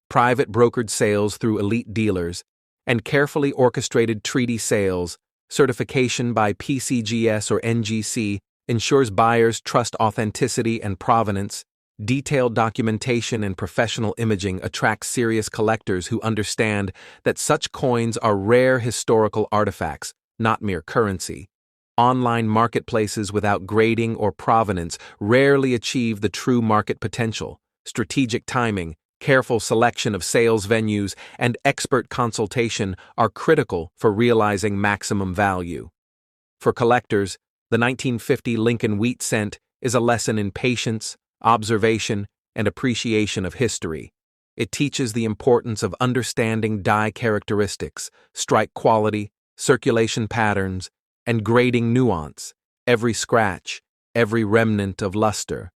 B: private brokered sales through elite dealers, and carefully orchestrated treaty sales. Certification by PCGS or NGC ensures buyers trust authenticity and provenance. Detailed documentation and professional imaging attract serious collectors who understand that such coins are rare historical artifacts, not mere currency. Online marketplaces without grading or provenance rarely achieve the true market potential. Strategic timing, Careful selection of sales venues and expert consultation are critical for realizing maximum value. For collectors, the 1950 Lincoln Wheat Cent is a lesson in patience, observation, and appreciation of history. It teaches the importance of understanding die characteristics, strike quality, circulation patterns, and grading nuance, every scratch, every remnant of luster.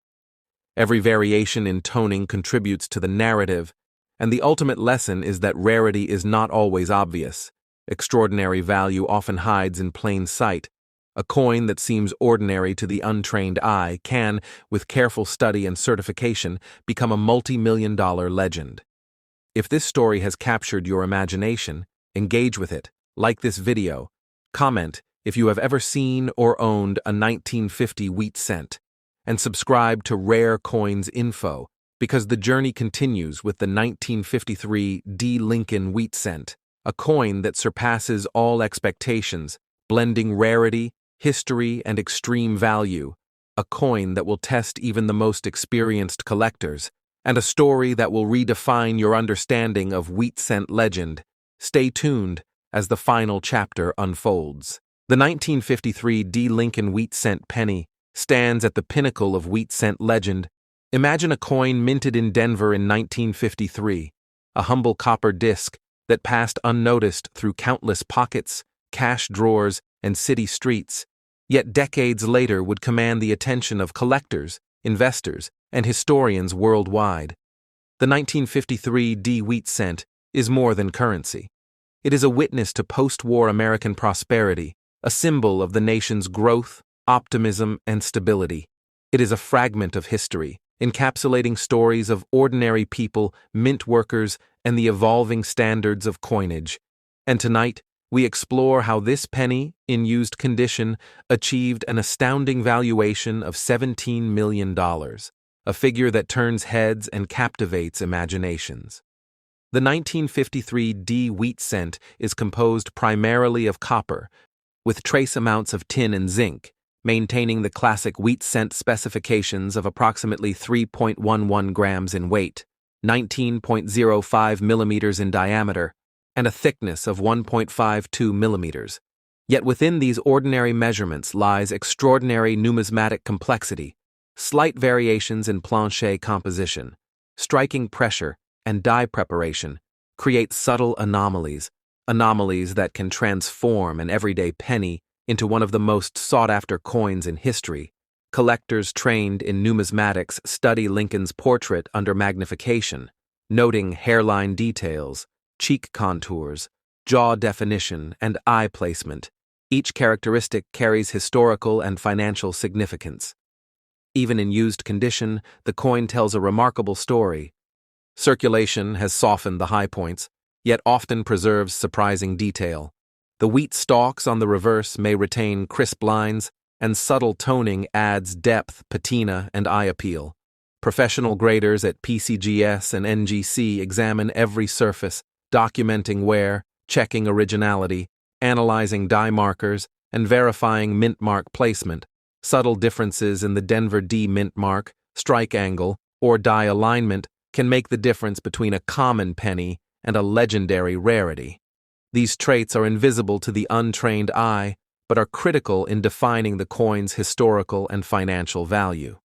B: Every variation in toning contributes to the narrative, and the ultimate lesson is that rarity is not always obvious. Extraordinary value often hides in plain sight. A coin that seems ordinary to the untrained eye can, with careful study and certification, become a multi-million-dollar legend. If this story has captured your imagination, engage with it, like this video, comment if you have ever seen or owned a 1950 wheat cent, and subscribe to Rare Coins Info, because the journey continues with the 1953 D. Lincoln Wheat Cent, a coin that surpasses all expectations, blending rarity, history, and extreme value, a coin that will test even the most experienced collectors, and a story that will redefine your understanding of wheat cent legend. Stay tuned as the final chapter unfolds. The 1953 D. Lincoln Wheat Cent penny stands at the pinnacle of wheat cent legend. Imagine a coin minted in Denver in 1953, a humble copper disc that passed unnoticed through countless pockets, cash drawers, and city streets, yet decades later would command the attention of collectors, investors, and historians worldwide. The 1953 D. Wheat Cent is more than currency. It is a witness to post-war American prosperity, a symbol of the nation's growth, optimism, and stability. It is a fragment of history, encapsulating stories of ordinary people, mint workers, and the evolving standards of coinage. And tonight, we explore how this penny, in used condition, achieved an astounding valuation of $17 million, a figure that turns heads and captivates imaginations. The 1953 D. Wheat Cent is composed primarily of copper, with trace amounts of tin and zinc, maintaining the classic wheat cent specifications of approximately 3.11 grams in weight, 19.05 millimeters in diameter, and a thickness of 1.52 millimeters. Yet within these ordinary measurements lies extraordinary numismatic complexity, slight variations in plancher composition, striking pressure, and die preparation create subtle anomalies that can transform an everyday penny into one of the most sought-after coins in history. Collectors trained in numismatics study Lincoln's portrait under magnification, noting hairline details, cheek contours, jaw definition, and eye placement. Each characteristic carries historical and financial significance. Even in used condition, the coin tells a remarkable story. Circulation has softened the high points, yet often preserves surprising detail. The wheat stalks on the reverse may retain crisp lines, and subtle toning adds depth, patina, and eye appeal. Professional graders at PCGS and NGC examine every surface, documenting wear, checking originality, analyzing die markers, and verifying mint mark placement. Subtle differences in the Denver D mint mark, strike angle, or die alignment can make the difference between a common penny and a legendary rarity. These traits are invisible to the untrained eye, but are critical in defining the coin's historical and financial value.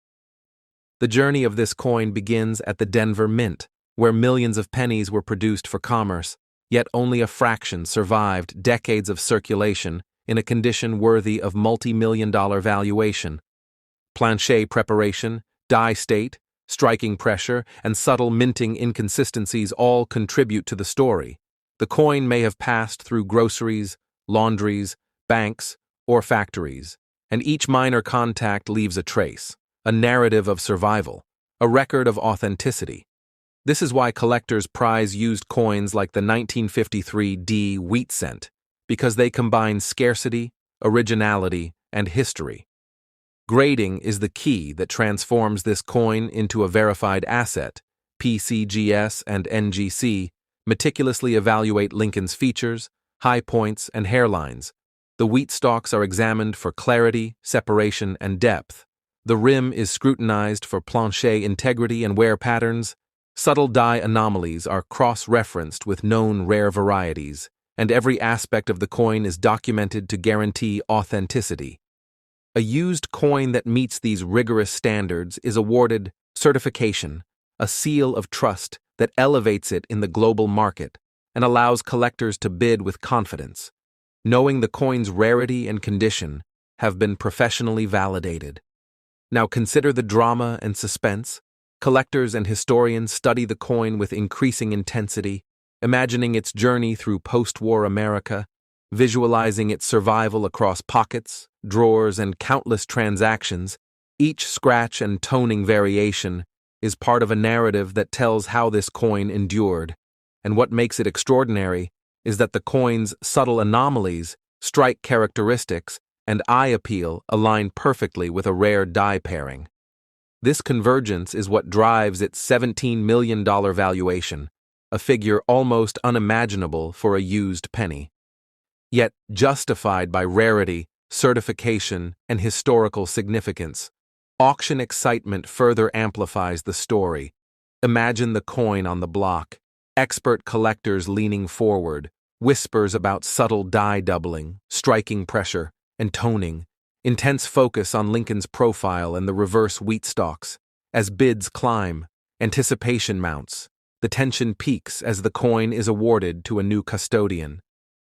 B: The journey of this coin begins at the Denver Mint, where millions of pennies were produced for commerce, yet only a fraction survived decades of circulation in a condition worthy of multi-million-dollar valuation. Plancher preparation, die state, striking pressure, and subtle minting inconsistencies all contribute to the story. The coin may have passed through groceries, laundries, banks, or factories, and each minor contact leaves a trace, a narrative of survival, a record of authenticity. This is why collectors prize used coins like the 1953 D. Wheat Cent, because they combine scarcity, originality, and history. Grading is the key that transforms this coin into a verified asset. PCGS and NGC meticulously evaluate Lincoln's features, high points, and hairlines. The wheat stalks are examined for clarity, separation, and depth. The rim is scrutinized for plancher integrity and wear patterns. Subtle die anomalies are cross-referenced with known rare varieties, and every aspect of the coin is documented to guarantee authenticity. A used coin that meets these rigorous standards is awarded certification, a seal of trust that elevates it in the global market and allows collectors to bid with confidence, knowing the coin's rarity and condition have been professionally validated. Now consider the drama and suspense. Collectors and historians study the coin with increasing intensity, imagining its journey through post-war America, visualizing its survival across pockets, drawers, and countless transactions. Each scratch and toning variation is part of a narrative that tells how this coin endured, and what makes it extraordinary is that the coin's subtle anomalies, strike characteristics, and eye appeal align perfectly with a rare die pairing. This convergence is what drives its $17 million valuation, a figure almost unimaginable for a used penny. Yet justified by rarity, certification, and historical significance, auction excitement further amplifies the story. Imagine the coin on the block, expert collectors leaning forward, whispers about subtle die doubling, striking pressure, and toning, intense focus on Lincoln's profile and the reverse wheat stalks. As bids climb, anticipation mounts, the tension peaks as the coin is awarded to a new custodian.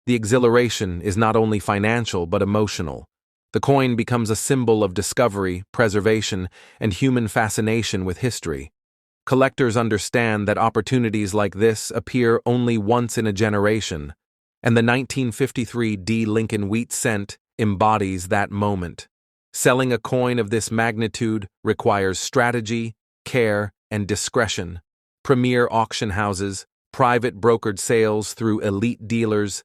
B: The exhilaration is not only financial but emotional. The coin becomes a symbol of discovery, preservation, and human fascination with history. Collectors understand that opportunities like this appear only once in a generation, and the 1953 Lincoln Wheat cent embodies that moment. Selling a coin of this magnitude requires strategy, care, and discretion. Premier auction houses, private brokered sales through elite dealers,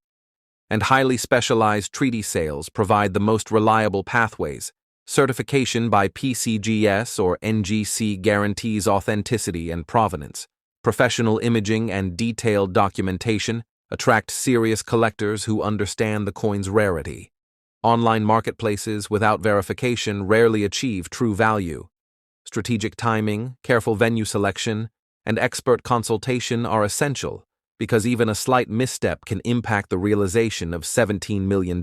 B: and highly specialized treaty sales provide the most reliable pathways. Certification by PCGS or NGC guarantees authenticity and provenance. Professional imaging and detailed documentation attract serious collectors who understand the coin's rarity. Online marketplaces without verification rarely achieve true value. Strategic timing, careful venue selection, and expert consultation are essential because even a slight misstep can impact the realization of $17 million.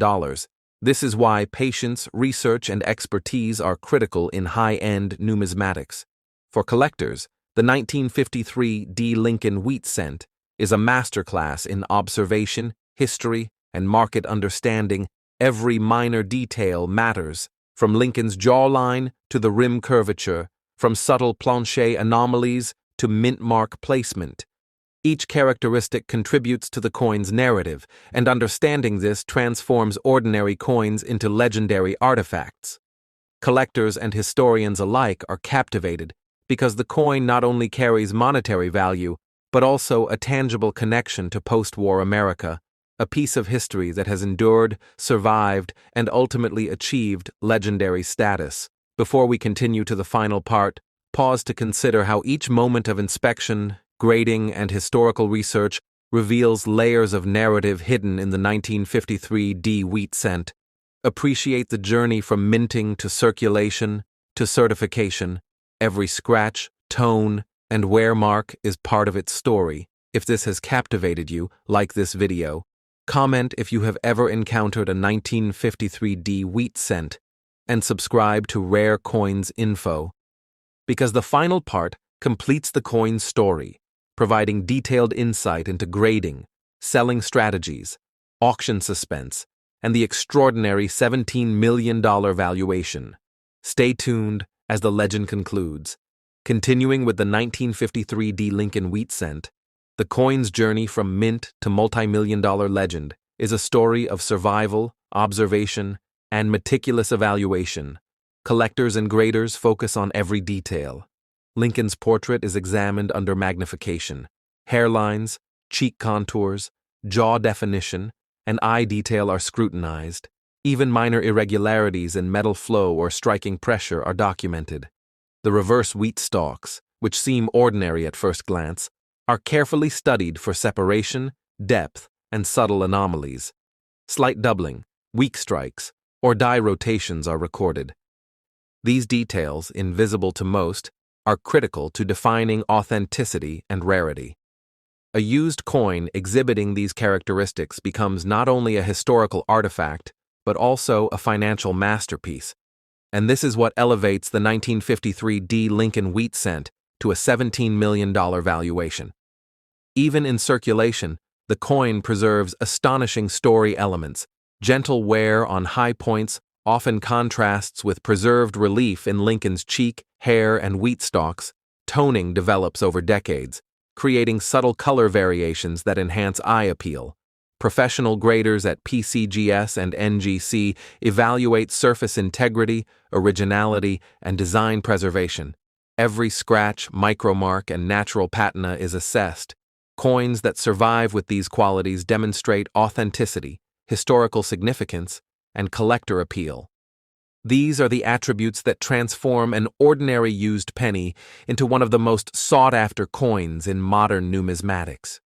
B: This is why patience, research, and expertise are critical in high-end numismatics. For collectors, the 1953 Lincoln Wheat cent is a masterclass in observation, history, and market understanding. Every minor detail matters, from Lincoln's jawline to the rim curvature, from subtle planche anomalies to mint mark placement. Each characteristic contributes to the coin's narrative, and understanding this transforms ordinary coins into legendary artifacts. Collectors and historians alike are captivated because the coin not only carries monetary value, but also a tangible connection to post-war America, a piece of history that has endured, survived, and ultimately achieved legendary status. Before we continue to the final part, pause to consider how each moment of inspection, grading, and historical research reveals layers of narrative hidden in the 1953 Wheat cent. Appreciate the journey from minting to circulation to certification. Every scratch, tone, and wear mark is part of its story. If this has captivated you, like this video. Comment if you have ever encountered a 1953 Wheat cent, and subscribe to Rare Coins Info. Because the final part completes the coin's story, providing detailed insight into grading, selling strategies, auction suspense, and the extraordinary $17 million valuation. Stay tuned as the legend concludes. Continuing with the 1953 Lincoln Wheat cent, the coin's journey from mint to multi-million-dollar legend is a story of survival, observation, and meticulous evaluation. Collectors and graders focus on every detail. Lincoln's portrait is examined under magnification. Hairlines, cheek contours, jaw definition, and eye detail are scrutinized. Even minor irregularities in metal flow or striking pressure are documented. The reverse wheat stalks, which seem ordinary at first glance, are carefully studied for separation, depth, and subtle anomalies. Slight doubling, weak strikes, or die rotations are recorded. These details, invisible to most, are critical to defining authenticity and rarity. A used coin exhibiting these characteristics becomes not only a historical artifact, but also a financial masterpiece. And this is what elevates the 1953 D Lincoln Wheat cent to a $17 million valuation. Even in circulation, the coin preserves astonishing story elements. Gentle wear on high points often contrasts with preserved relief in Lincoln's cheek, hair, and wheat stalks. Toning develops over decades, creating subtle color variations that enhance eye appeal. Professional graders at PCGS and NGC evaluate surface integrity, originality, and design preservation. Every scratch, micromark, and natural patina is assessed. Coins that survive with these qualities demonstrate authenticity, historical significance, and collector appeal. These are the attributes that transform an ordinary used penny into one of the most sought-after coins in modern numismatics.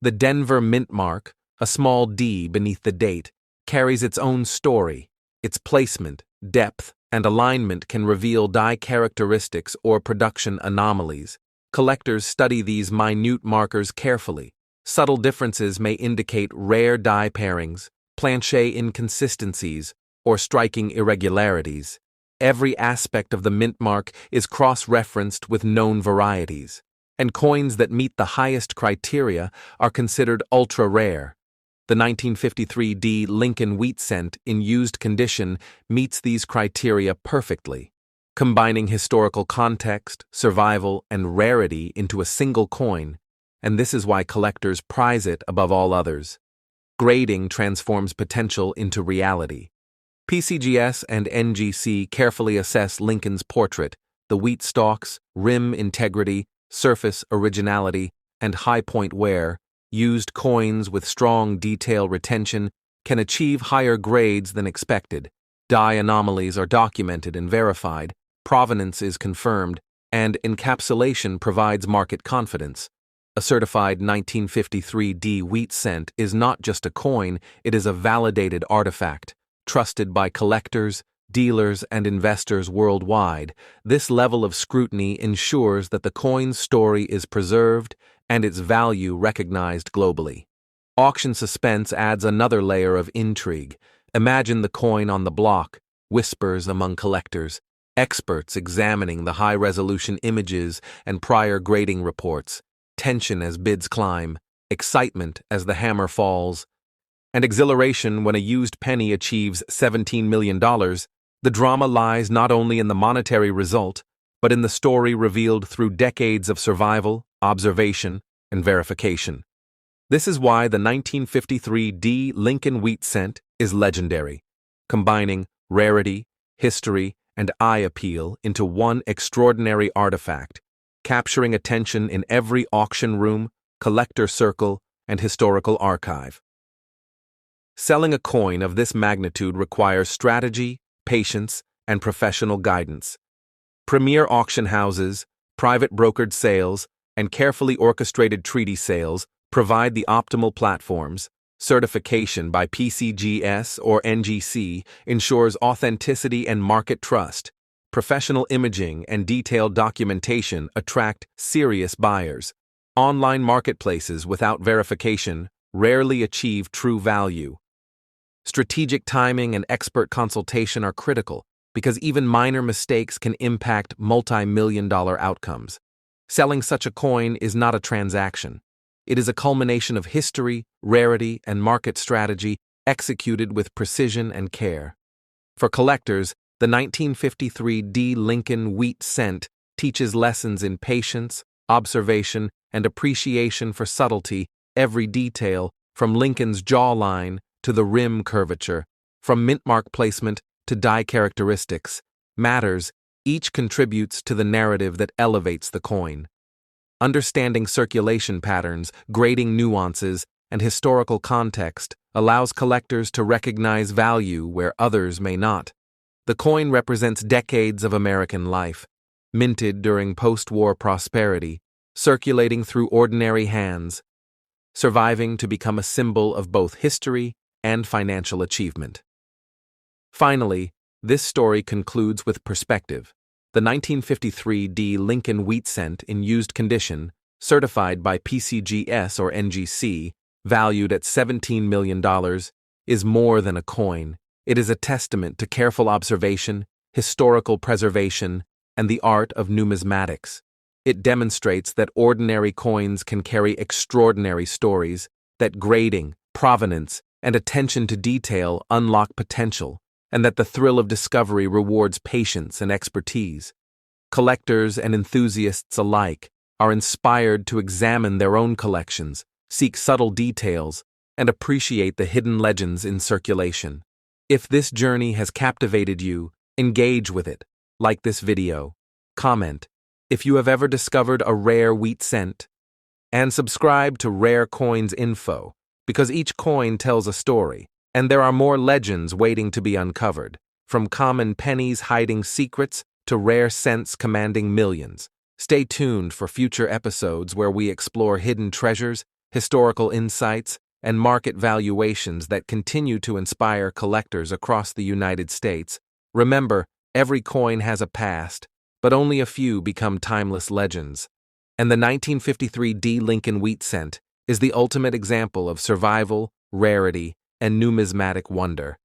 B: The Denver mint mark, a small D beneath the date, carries its own story. Its placement, depth, and alignment can reveal die characteristics or production anomalies. Collectors study these minute markers carefully. Subtle differences may indicate rare die pairings, planchet inconsistencies, or striking irregularities. Every aspect of the mint mark is cross-referenced with known varieties, and coins that meet the highest criteria are considered ultra-rare. The 1953 D Lincoln Wheat cent in used condition meets these criteria perfectly, combining historical context, survival, and rarity into a single coin, and this is why collectors prize it above all others. Grading transforms potential into reality. PCGS and NGC carefully assess Lincoln's portrait, the wheat stalks, rim integrity, surface originality, and high point wear. Used coins with strong detail retention can achieve higher grades than expected. Die anomalies are documented and verified, provenance is confirmed, and encapsulation provides market confidence. A certified 1953 D wheat cent is not just a coin, it is a validated artifact. Trusted by collectors, dealers, and investors worldwide, this level of scrutiny ensures that the coin's story is preserved and its value recognized globally. Auction suspense adds another layer of intrigue. Imagine the coin on the block, whispers among collectors, experts examining the high-resolution images and prior grading reports, tension as bids climb, excitement as the hammer falls, and exhilaration when a used penny achieves $17 million. The drama lies not only in the monetary result, but in the story revealed through decades of survival, observation, and verification. This is why the 1953 D Lincoln Wheat cent is legendary, combining rarity, history, and eye appeal into one extraordinary artifact, capturing attention in every auction room, collector circle, and historical archive. Selling a coin of this magnitude requires strategy, patience, and professional guidance. Premier auction houses, private brokered sales, and carefully orchestrated treaty sales provide the optimal platforms. Certification by PCGS or NGC ensures authenticity and market trust. Professional imaging and detailed documentation attract serious buyers. Online marketplaces without verification rarely achieve true value. Strategic timing and expert consultation are critical because even minor mistakes can impact multi-million-dollar outcomes. Selling such a coin is not a transaction. It is a culmination of history, rarity, and market strategy executed with precision and care. For collectors, the 1953 D Lincoln Wheat cent teaches lessons in patience, observation, and appreciation for subtlety. Every detail, from Lincoln's jawline to the rim curvature, from mintmark placement to die characteristics, matters. Each contributes to the narrative that elevates the coin. Understanding circulation patterns, grading nuances, and historical context allows collectors to recognize value where others may not. The coin represents decades of American life, minted during post-war prosperity, circulating through ordinary hands, surviving to become a symbol of both history and financial achievement. Finally, this story concludes with perspective. The 1953 Lincoln Wheat Cent in used condition, certified by PCGS or NGC, valued at $17 million, is more than a coin. It is a testament to careful observation, historical preservation, and the art of numismatics. It demonstrates that ordinary coins can carry extraordinary stories, that grading, provenance, and attention to detail unlock potential, and that the thrill of discovery rewards patience and expertise. Collectors and enthusiasts alike are inspired to examine their own collections, seek subtle details, and appreciate the hidden legends in circulation. If this journey has captivated you, engage with it, like this video, comment if you have ever discovered a rare wheat cent, and subscribe to Rare Coins Info, because each coin tells a story, and there are more legends waiting to be uncovered, from common pennies hiding secrets to rare cents commanding millions. Stay tuned for future episodes where we explore hidden treasures, historical insights, and market valuations that continue to inspire collectors across the United States. Remember, every coin has a past, but only a few become timeless legends. And the 1953 Lincoln Wheat Cent is the ultimate example of survival, rarity, and numismatic wonder.